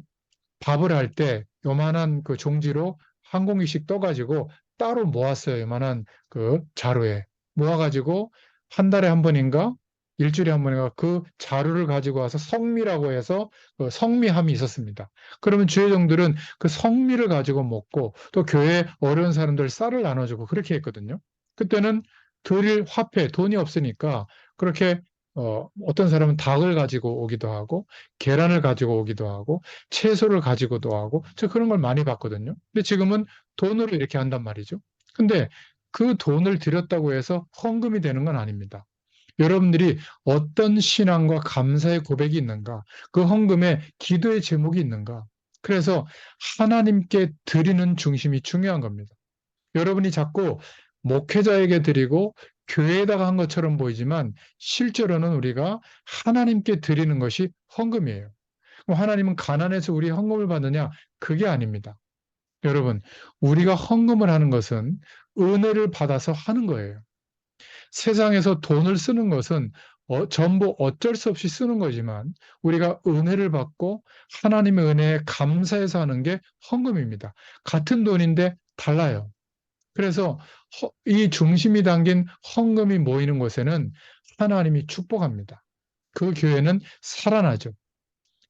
밥을 할 때 요만한 그 종지로 한 공기씩 떠가지고 따로 모았어요. 요만한 그 자루에 모아가지고 한 달에 한 번인가 일주일에 한 번인가 그 자루를 가지고 와서 성미라고 해서 그 성미함이 있었습니다. 그러면 주회종들은 그 성미를 가지고 먹고 또 교회 어려운 사람들 쌀을 나눠주고 그렇게 했거든요. 그때는 드릴 화폐 돈이 없으니까 그렇게 어떤 사람은 닭을 가지고 오기도 하고 계란을 가지고 오기도 하고 채소를 가지고도 하고 저 그런 걸 많이 봤거든요. 근데 지금은 돈으로 이렇게 한단 말이죠. 근데 그 돈을 들였다고 해서 헌금이 되는 건 아닙니다. 여러분들이 어떤 신앙과 감사의 고백이 있는가, 그 헌금에 기도의 제목이 있는가, 그래서 하나님께 드리는 중심이 중요한 겁니다. 여러분이 자꾸 목회자에게 드리고 교회에다가 한 것처럼 보이지만 실제로는 우리가 하나님께 드리는 것이 헌금이에요. 그럼 하나님은 가난해서 우리 헌금을 받느냐? 그게 아닙니다. 여러분, 우리가 헌금을 하는 것은 은혜를 받아서 하는 거예요. 세상에서 돈을 쓰는 것은 전부 어쩔 수 없이 쓰는 거지만 우리가 은혜를 받고 하나님의 은혜에 감사해서 하는 게 헌금입니다. 같은 돈인데 달라요. 그래서 이 중심이 담긴 헌금이 모이는 곳에는 하나님이 축복합니다. 그 교회는 살아나죠.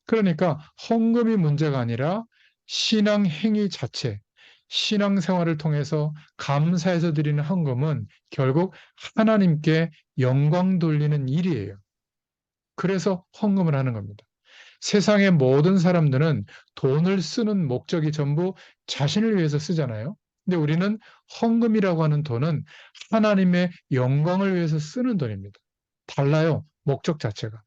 그러니까 헌금이 문제가 아니라 신앙 행위 자체, 신앙 생활을 통해서 감사해서 드리는 헌금은 결국 하나님께 영광 돌리는 일이에요. 그래서 헌금을 하는 겁니다. 세상의 모든 사람들은 돈을 쓰는 목적이 전부 자신을 위해서 쓰잖아요. 근데 우리는 헌금이라고 하는 돈은 하나님의 영광을 위해서 쓰는 돈입니다. 달라요, 목적 자체가.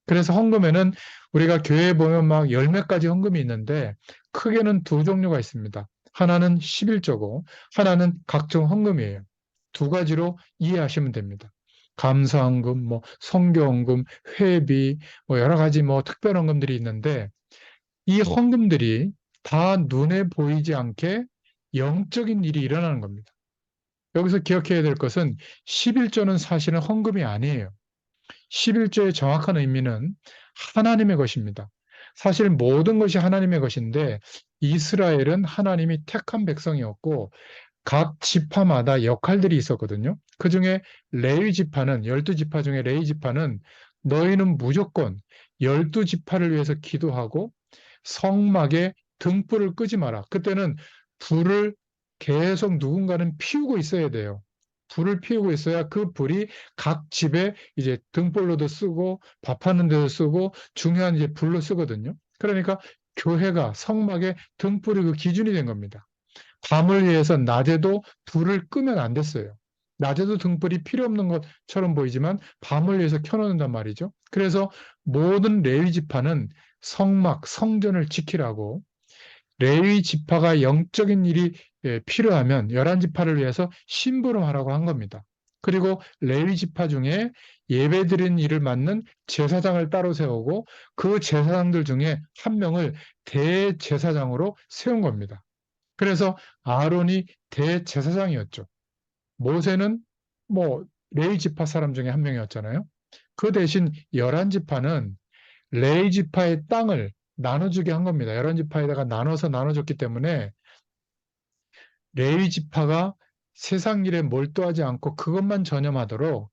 그래서 헌금에는 우리가 교회에 보면 막 열 몇 가지 헌금이 있는데 크게는 두 종류가 있습니다. 하나는 11조고 하나는 각종 헌금이에요. 두 가지로 이해하시면 됩니다. 감사헌금, 뭐 성교헌금, 회비, 뭐 여러 가지 뭐 특별 헌금들이 있는데 이 헌금들이 다 눈에 보이지 않게 영적인 일이 일어나는 겁니다. 여기서 기억해야 될 것은 11조는 사실은 헌금이 아니에요. 11조의 정확한 의미는 하나님의 것입니다. 사실 모든 것이 하나님의 것인데 이스라엘은 하나님이 택한 백성이었고 각 지파마다 역할들이 있었거든요. 그중에 레위 지파는 12지파 중에 레위 지파는 너희는 무조건 12지파를 위해서 기도하고 성막에 등불을 끄지 마라. 그때는 불을 계속 누군가는 피우고 있어야 돼요. 불을 피우고 있어야 그 불이 각 집에 이제 등불로도 쓰고 밥하는 데도 쓰고 중요한 이제 불로 쓰거든요. 그러니까 교회가 성막에 등불이 그 기준이 된 겁니다. 밤을 위해서 낮에도 불을 끄면 안 됐어요. 낮에도 등불이 필요 없는 것처럼 보이지만 밤을 위해서 켜놓는단 말이죠. 그래서 모든 레위 지파는 성막, 성전을 지키라고 레위 지파가 영적인 일이 필요하면 11지파를 위해서 심부름하라고 한 겁니다. 그리고 레위 지파 중에 예배드리는 일을 맡는 제사장을 따로 세우고 그 제사장들 중에 한 명을 대제사장으로 세운 겁니다. 그래서 아론이 대제사장이었죠. 모세는 뭐 레위 지파 사람 중에 한 명이었잖아요. 그 대신 11지파는 레위 지파의 땅을 나눠주게 한 겁니다. 11지파에다가 나눠줬기 때문에 레위 지파가 세상 일에 몰두하지 않고 그것만 전념하도록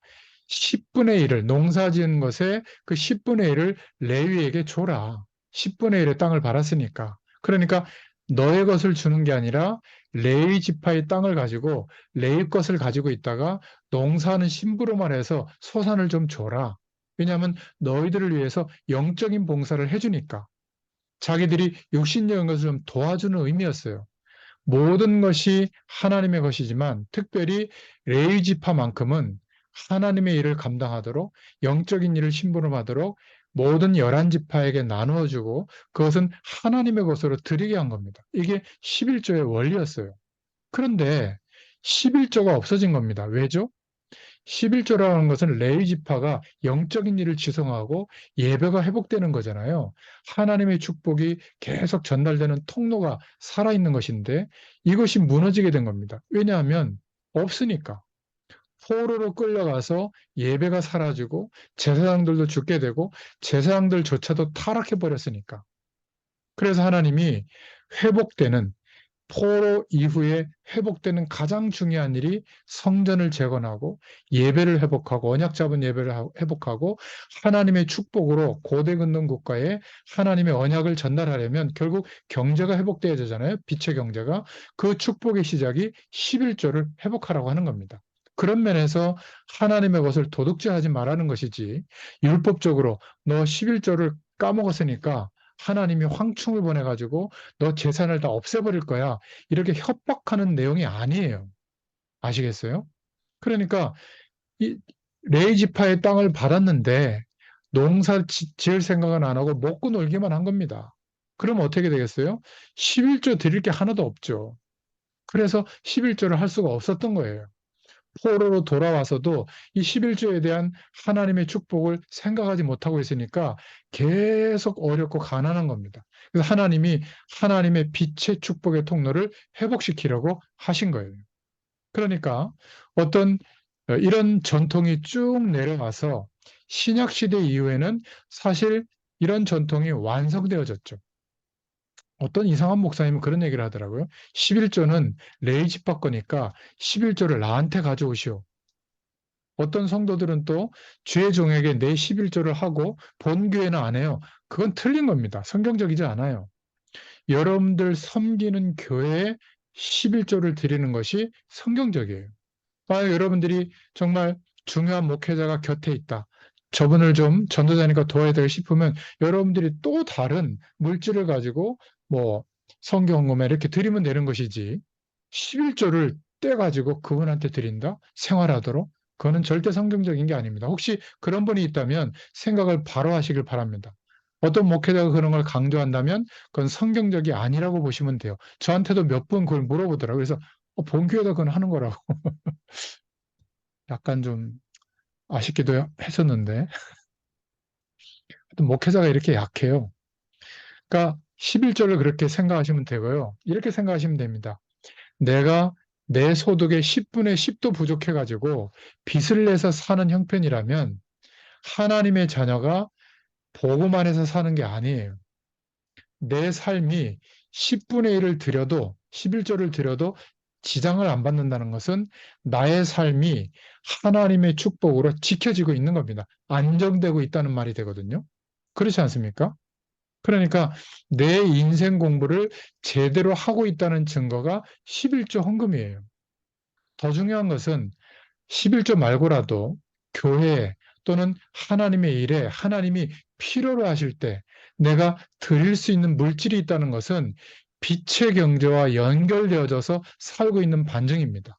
10분의 1을 농사 지은 것에 그 10분의 1을 레위에게 줘라. 10분의 1의 땅을 팔았으니까. 그러니까 너의 것을 주는 게 아니라 레위 지파의 땅을 가지고 레위 것을 가지고 있다가 농사는 심부름을 해서 소산을 좀 줘라. 왜냐하면 너희들을 위해서 영적인 봉사를 해주니까. 자기들이 육신적인 것을 좀 도와주는 의미였어요. 모든 것이 하나님의 것이지만 특별히 레위 지파만큼은 하나님의 일을 감당하도록 영적인 일을 심부름하도록 모든 11지파에게 나누어 주고 그것은 하나님의 것으로 드리게 한 겁니다. 이게 11조의 원리였어요. 그런데 11조가 없어진 겁니다. 왜죠? 11조라는 것은 레위 지파가 영적인 일을 지성하고 예배가 회복되는 거잖아요. 하나님의 축복이 계속 전달되는 통로가 살아있는 것인데 이것이 무너지게 된 겁니다. 왜냐하면 없으니까. 포로로 끌려가서 예배가 사라지고 제사장들도 죽게 되고 제사장들조차도 타락해 버렸으니까. 그래서 하나님이 회복되는 포로 이후에 회복되는 가장 중요한 일이 성전을 재건하고 예배를 회복하고 언약 잡은 예배를 회복하고 하나님의 축복으로 고대 근동 국가에 하나님의 언약을 전달하려면 결국 경제가 회복돼야 되잖아요. 빛의 경제가. 그 축복의 시작이 11조를 회복하라고 하는 겁니다. 그런 면에서 하나님의 것을 도둑질하지 말라는 것이지 율법적으로 너 11조를 까먹었으니까 하나님이 황충을 보내가지고 너 재산을 다 없애버릴 거야. 이렇게 협박하는 내용이 아니에요. 아시겠어요? 그러니까 이 레위 지파의 땅을 받았는데 농사 지을 생각은 안 하고 먹고 놀기만 한 겁니다. 그럼 어떻게 되겠어요? 11조 드릴 게 하나도 없죠. 그래서 11조를 할 수가 없었던 거예요. 포로로 돌아와서도 이 11조에 대한 하나님의 축복을 생각하지 못하고 있으니까 계속 어렵고 가난한 겁니다. 그래서 하나님이 하나님의 빛의 축복의 통로를 회복시키려고 하신 거예요. 그러니까 어떤 이런 전통이 쭉 내려와서 신약 시대 이후에는 사실 이런 전통이 완성되어졌죠. 어떤 이상한 목사님은 그런 얘기를 하더라고요. 11조는 레이 집합 거니까 11조를 나한테 가져오시오. 어떤 성도들은 또 주의 종에게 내 11조를 하고 본교회는 안 해요. 그건 틀린 겁니다. 성경적이지 않아요. 여러분들 섬기는 교회에 11조를 드리는 것이 성경적이에요. 만약 여러분들이 정말 중요한 목회자가 곁에 있다. 저분을 좀 전도자니까 도와야 되고 싶으면 여러분들이 또 다른 물질을 가지고 뭐 성경음에 이렇게 드리면 되는 것이지 11조를 떼가지고 그분한테 드린다? 생활하도록? 그거는 절대 성경적인 게 아닙니다. 혹시 그런 분이 있다면 생각을 바로 하시길 바랍니다. 어떤 목회자가 그런 걸 강조한다면 그건 성경적이 아니라고 보시면 돼요. 저한테도 몇 번 그걸 물어보더라고요. 그래서 본교회가 그건 하는 거라고. 약간 좀 아쉽기도 했었는데 하여튼 목회자가 이렇게 약해요. 그러니까 11조를 그렇게 생각하시면 되고요. 이렇게 생각하시면 됩니다. 내가 내 소득의 10분의 10도 부족해가지고 빚을 내서 사는 형편이라면 하나님의 자녀가 복음 안에서 사는 게 아니에요. 내 삶이 10분의 1을 드려도 11조를 드려도 지장을 안 받는다는 것은 나의 삶이 하나님의 축복으로 지켜지고 있는 겁니다. 안정되고 있다는 말이 되거든요. 그렇지 않습니까? 그러니까 내 인생 공부를 제대로 하고 있다는 증거가 11조 헌금이에요. 더 중요한 것은 11조 말고라도 교회 또는 하나님의 일에 하나님이 필요로 하실 때 내가 드릴 수 있는 물질이 있다는 것은 빛의 경제와 연결되어져서 살고 있는 반증입니다.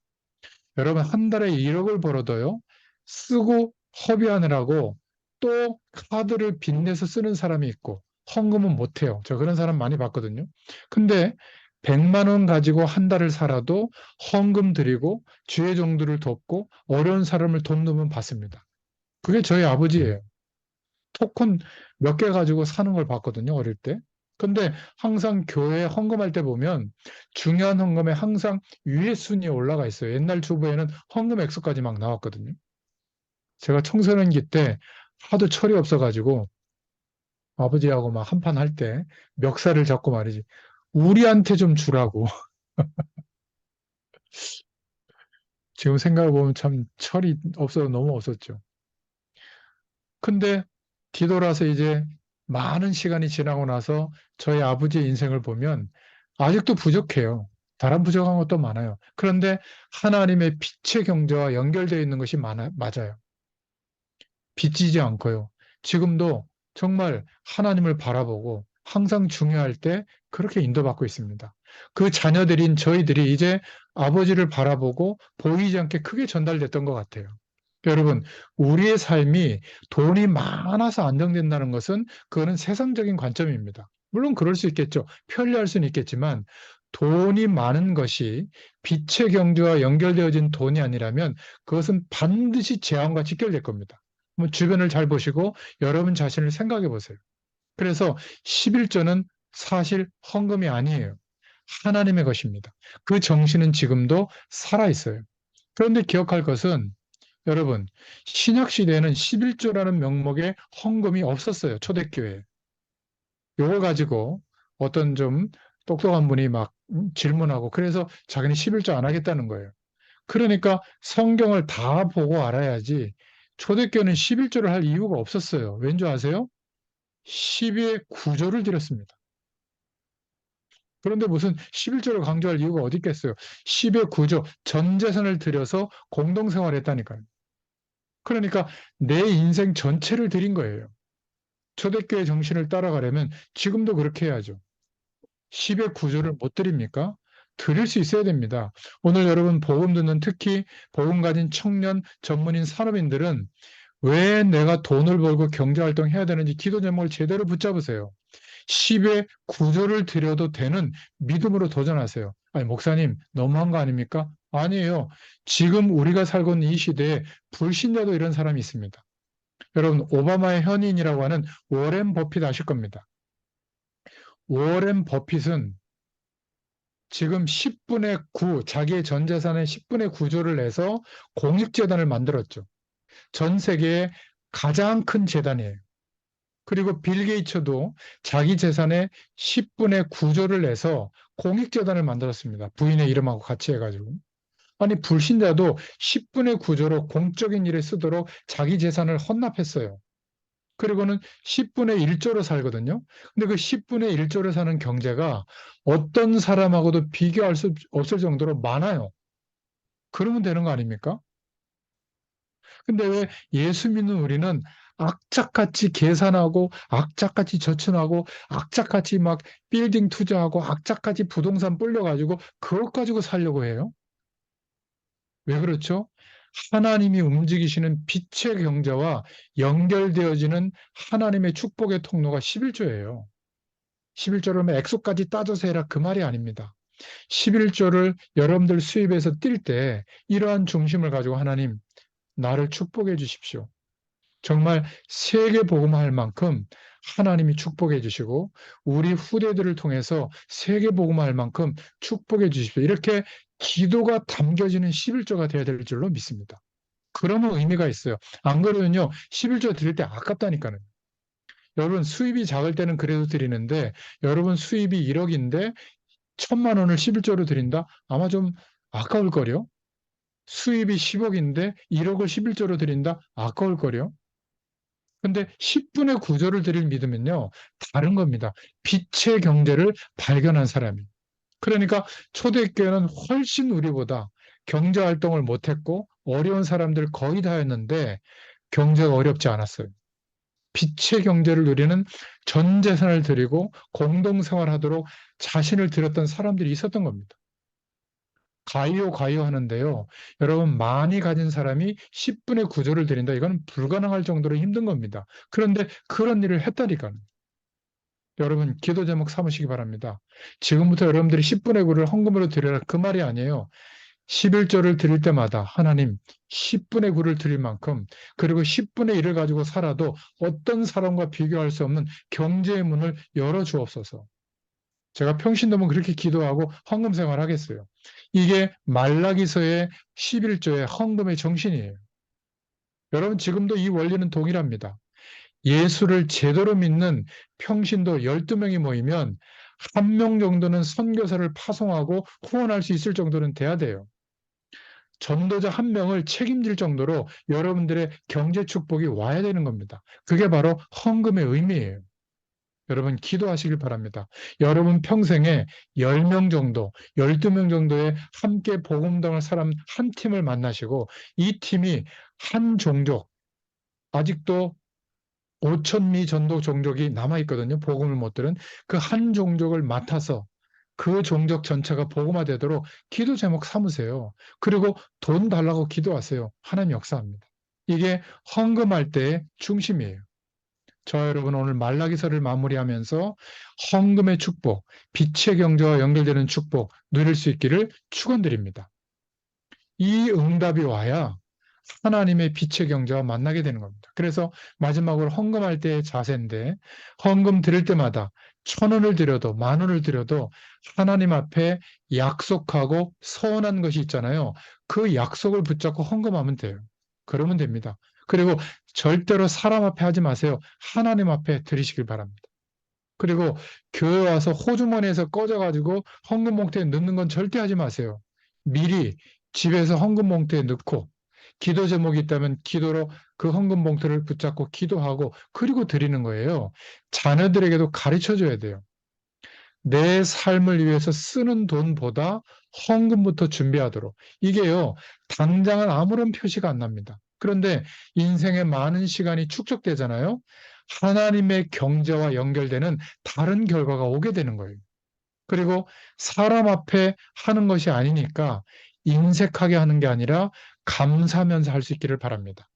여러분, 한 달에 1억을 벌어도요, 쓰고 허비하느라고 또 카드를 빚내서 쓰는 사람이 있고, 헌금은 못해요. 저 그런 사람 많이 봤거든요. 근데 100만 원 가지고 한 달을 살아도 헌금 드리고 주의 종들을 돕고 어려운 사람을 돕는 봤습니다. 그게 저희 아버지예요. 토큰 몇 개 가지고 사는 걸 봤거든요, 어릴 때. 근데 항상 교회에 헌금할 때 보면 중요한 헌금에 항상 위에 순위에 올라가 있어요. 옛날 주부에는 헌금 액수까지 막 나왔거든요. 제가 청소년기 때 하도 철이 없어가지고 아버지하고 막 한판 할 때 멱살을 잡고 말이지. 우리한테 좀 주라고. 지금 생각해보면 참 철이 없어서 너무 없었죠. 근데 뒤돌아서 이제 많은 시간이 지나고 나서 저희 아버지의 인생을 보면 아직도 부족해요. 다른 부족한 것도 많아요. 그런데 하나님의 빛의 경제와 연결되어 있는 것이 맞아요. 빚지지 않고요. 지금도 정말 하나님을 바라보고 항상 중요할 때 그렇게 인도받고 있습니다. 그 자녀들인 저희들이 이제 아버지를 바라보고 보이지 않게 크게 전달됐던 것 같아요. 여러분, 우리의 삶이 돈이 많아서 안정된다는 것은 그거는 세상적인 관점입니다. 물론 그럴 수 있겠죠. 편리할 수는 있겠지만 돈이 많은 것이 빛의 경제와 연결되어진 돈이 아니라면 그것은 반드시 재앙과 직결될 겁니다. 주변을 잘 보시고 여러분 자신을 생각해 보세요. 그래서 11조는 사실 헌금이 아니에요. 하나님의 것입니다. 그 정신은 지금도 살아 있어요. 그런데 기억할 것은 여러분, 신약 시대에는 11조라는 명목의 헌금이 없었어요. 초대교회에. 요걸 가지고 어떤 좀 똑똑한 분이 막 질문하고 그래서 자기는 11조 안 하겠다는 거예요. 그러니까 성경을 다 보고 알아야지 초대교회는 11조를 할 이유가 없었어요. 왠지 아세요? 10의 구조를 드렸습니다. 그런데 무슨 11조를 강조할 이유가 어디 있겠어요? 10의 구조, 전 재산을 들여서 공동생활했다니까요. 그러니까 내 인생 전체를 드린 거예요. 초대교회 정신을 따라가려면 지금도 그렇게 해야죠. 10의 구조를 못 드립니까? 드릴 수 있어야 됩니다. 오늘 여러분 복음 듣는 특히 복음 가진 청년, 전문인, 산업인들은 왜 내가 돈을 벌고 경제활동 해야 되는지 기도 제목을 제대로 붙잡으세요. 10의 구조를 드려도 되는 믿음으로 도전하세요. 아니, 목사님, 너무한 거 아닙니까? 아니에요. 지금 우리가 살고 있는 이 시대에 불신자도 이런 사람이 있습니다. 여러분, 오바마의 현인이라고 하는 워렌 버핏 아실 겁니다. 워렌 버핏은 지금 10분의 9, 자기의 전 재산의 10분의 9조를 내서 공익재단을 만들었죠. 전 세계의 가장 큰 재단이에요. 그리고 빌 게이츠도 자기 재산의 10분의 9조를 내서 공익재단을 만들었습니다. 부인의 이름하고 같이 해가지고. 아니, 불신자도 10분의 9조로 공적인 일에 쓰도록 자기 재산을 헌납했어요. 그리고는 10분의 1조로 살거든요. 근데 그 10분의 1조로 사는 경제가 어떤 사람하고도 비교할 수 없을 정도로 많아요. 그러면 되는 거 아닙니까? 근데 왜 예수 믿는 우리는 악착같이 계산하고, 악착같이 저축하고, 악착같이 막 빌딩 투자하고, 악착같이 부동산 불려가지고, 그것 가지고 살려고 해요? 왜 그렇죠? 하나님이 움직이시는 빛의 경제와 연결되어지는 하나님의 축복의 통로가 11조예요. 11조를 액수까지 따져서 해라 그 말이 아닙니다. 11조를 여러분들 수입해서 뛸 때 이러한 중심을 가지고 하나님 나를 축복해 주십시오. 정말 세계 복음화할 만큼 하나님이 축복해 주시고 우리 후대들을 통해서 세계 복음화할 만큼 축복해 주십시오. 이렇게 기도가 담겨지는 11조가 되어야 될 줄로 믿습니다. 그러면 의미가 있어요. 안 그러면요 11조 드릴 때 아깝다니까요. 여러분 수입이 작을 때는 그래도 드리는데 여러분 수입이 1억인데 1,000만 원을 11조로 드린다? 아마 좀 아까울 거요. 수입이 10억인데 1억을 11조로 드린다? 아까울 거요. 근데 10분의 9조를 드릴 믿으면요. 다른 겁니다. 빛의 경제를 발견한 사람이. 그러니까 초대교회는 훨씬 우리보다 경제 활동을 못했고 어려운 사람들 거의 다 했는데 경제가 어렵지 않았어요. 빛의 경제를 누리는 전 재산을 드리고 공동생활하도록 자신을 들였던 사람들이 있었던 겁니다. 가이오 하는데요. 여러분 많이 가진 사람이 10분의 9조를 드린다. 이건 불가능할 정도로 힘든 겁니다. 그런데 그런 일을 했다니까요. 여러분 기도 제목 삼으시기 바랍니다. 지금부터 여러분들이 10분의 9를 헌금으로 드려라 그 말이 아니에요. 11조를 드릴 때마다 하나님 10분의 9를 드릴 만큼 그리고 10분의 1을 가지고 살아도 어떤 사람과 비교할 수 없는 경제의 문을 열어주옵소서. 제가 평신도면 그렇게 기도하고 헌금 생활 하겠어요. 이게 말라기서의 11조의 헌금의 정신이에요. 여러분 지금도 이 원리는 동일합니다. 예수를 제대로 믿는 평신도 12명이 모이면 한 명 정도는 선교사를 파송하고 후원할 수 있을 정도는 돼야 돼요. 전도자 한 명을 책임질 정도로 여러분들의 경제 축복이 와야 되는 겁니다. 그게 바로 헌금의 의미예요. 여러분 기도하시길 바랍니다. 여러분 평생에 10명 정도, 12명 정도의 함께 복음당할 사람 한 팀을 만나시고 이 팀이 한 종족, 아직도 5천미 전도 종족이 남아있거든요. 복음을 못 들은 그 한 종족을 맡아서 그 종족 전체가 복음화되도록 기도 제목 삼으세요. 그리고 돈 달라고 기도하세요. 하나님 역사합니다. 이게 헌금할 때의 중심이에요. 저 여러분 오늘 말라기서를 마무리하면서 헌금의 축복, 빛의 경제와 연결되는 축복 누릴 수 있기를 축원드립니다. 이 응답이 와야 하나님의 빛의 경제와 만나게 되는 겁니다. 그래서 마지막으로 헌금할 때의 자세인데 헌금 드릴 때마다 1,000원을 드려도 10,000원을 드려도 하나님 앞에 약속하고 서원한 것이 있잖아요. 그 약속을 붙잡고 헌금하면 돼요. 그러면 됩니다. 그리고 절대로 사람 앞에 하지 마세요. 하나님 앞에 드리시길 바랍니다. 그리고 교회 와서 호주머니에서 꺼져가지고 헌금 봉투에 넣는 건 절대 하지 마세요. 미리 집에서 헌금 봉투에 넣고 기도 제목이 있다면 기도로 그 헌금 봉투를 붙잡고 기도하고 그리고 드리는 거예요. 자녀들에게도 가르쳐 줘야 돼요. 내 삶을 위해서 쓰는 돈보다 헌금부터 준비하도록. 이게요, 당장은 아무런 표시가 안 납니다. 그런데 인생의 많은 시간이 축적되잖아요. 하나님의 경제와 연결되는 다른 결과가 오게 되는 거예요. 그리고 사람 앞에 하는 것이 아니니까 인색하게 하는 게 아니라 감사하면서 할 수 있기를 바랍니다.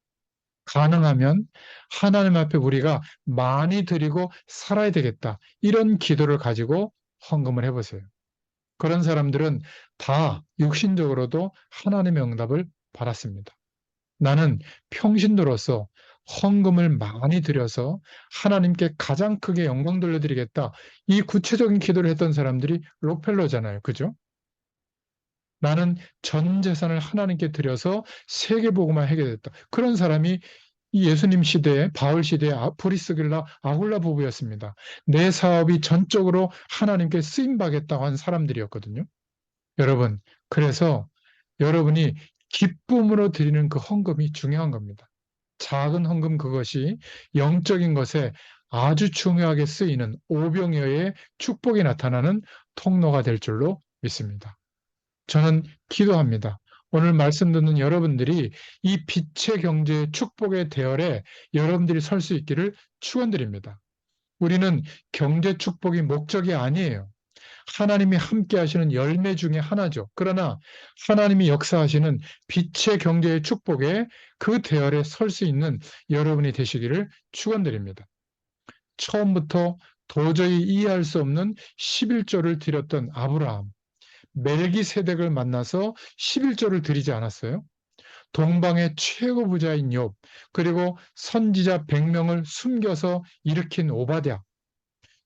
가능하면 하나님 앞에 우리가 많이 드리고 살아야 되겠다. 이런 기도를 가지고 헌금을 해보세요. 그런 사람들은 다 육신적으로도 하나님의 응답을 받았습니다. 나는 평신도로서 헌금을 많이 드려서 하나님께 가장 크게 영광 돌려드리겠다. 이 구체적인 기도를 했던 사람들이 록펠러잖아요. 그죠? 나는 전 재산을 하나님께 드려서 세계복음화 해결됐다. 그런 사람이 이 예수님 시대에 바울 시대의 브리스길라 아굴라 부부였습니다. 내 사업이 전적으로 하나님께 쓰임 받겠다고 한 사람들이었거든요. 여러분, 그래서 여러분이 기쁨으로 드리는 그 헌금이 중요한 겁니다. 작은 헌금 그것이 영적인 것에 아주 중요하게 쓰이는 오병이어의 축복이 나타나는 통로가 될 줄로 믿습니다. 저는 기도합니다. 오늘 말씀 듣는 여러분들이 이 빛의 경제의 축복의 대열에 여러분들이 설 수 있기를 축원드립니다. 우리는 경제 축복이 목적이 아니에요. 하나님이 함께 하시는 열매 중에 하나죠. 그러나 하나님이 역사하시는 빛의 경제의 축복에 그 대열에 설 수 있는 여러분이 되시기를 축원드립니다. 처음부터 도저히 이해할 수 없는 11조를 드렸던 아브라함, 멜기세덱을 만나서 11조를 드리지 않았어요? 동방의 최고 부자인 욥, 그리고 선지자 100명을 숨겨서 일으킨 오바댜,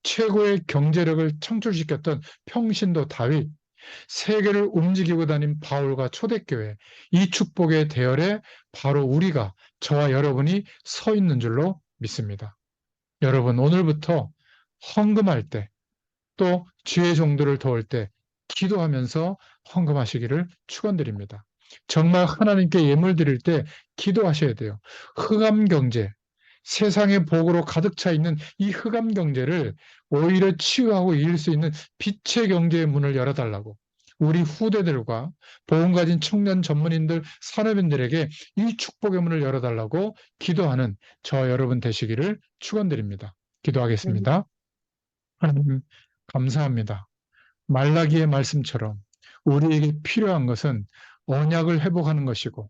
최고의 경제력을 창출시켰던 평신도 다윗, 세계를 움직이고 다닌 바울과 초대교회, 이 축복의 대열에 바로 우리가, 저와 여러분이 서 있는 줄로 믿습니다. 여러분, 오늘부터 헌금할 때, 또 주의 종들을 도울 때 기도하면서 헌금하시기를 축원드립니다. 정말 하나님께 예물 드릴 때 기도하셔야 돼요. 흑암 경제, 세상의 복으로 가득 차 있는 이 흑암 경제를 오히려 치유하고 이길 수 있는 빛의 경제의 문을 열어달라고, 우리 후대들과 복음 가진 청년 전문인들, 산업인들에게 이 축복의 문을 열어달라고 기도하는 저 여러분 되시기를 축원드립니다. 기도하겠습니다. 하나님, 감사합니다. 말라기의 말씀처럼 우리에게 필요한 것은 언약을 회복하는 것이고,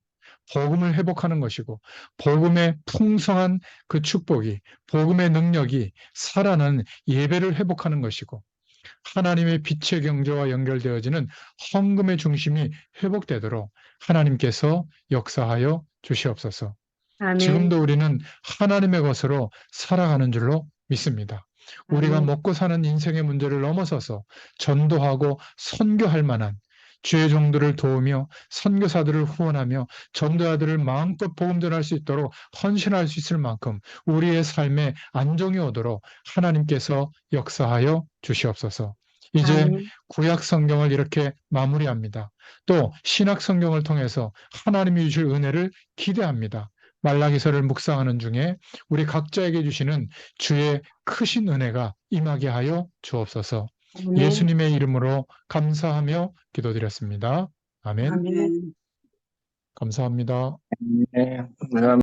복음을 회복하는 것이고, 복음의 풍성한 그 축복이, 복음의 능력이 살아나는 예배를 회복하는 것이고, 하나님의 빛의 경제와 연결되어지는 헌금의 중심이 회복되도록 하나님께서 역사하여 주시옵소서. 아멘. 지금도 우리는 하나님의 것으로 살아가는 줄로 믿습니다. 우리가 아멘. 먹고 사는 인생의 문제를 넘어서서 전도하고 선교할 만한 주의 종들을 도우며 선교사들을 후원하며 전도자들을 마음껏 복음 전할 수 있도록 헌신할 수 있을 만큼 우리의 삶에 안정이 오도록 하나님께서 역사하여 주시옵소서. 이제 아멘. 구약 성경을 이렇게 마무리합니다. 또 신약 성경을 통해서 하나님이 주실 은혜를 기대합니다. 말라기서를 묵상하는 중에 우리 각자에게 주시는 주의 크신 은혜가 임하게 하여 주옵소서. 아멘. 예수님의 이름으로 감사하며 기도드렸습니다. 아멘. 아멘. 감사합니다. 네, 감사합니다.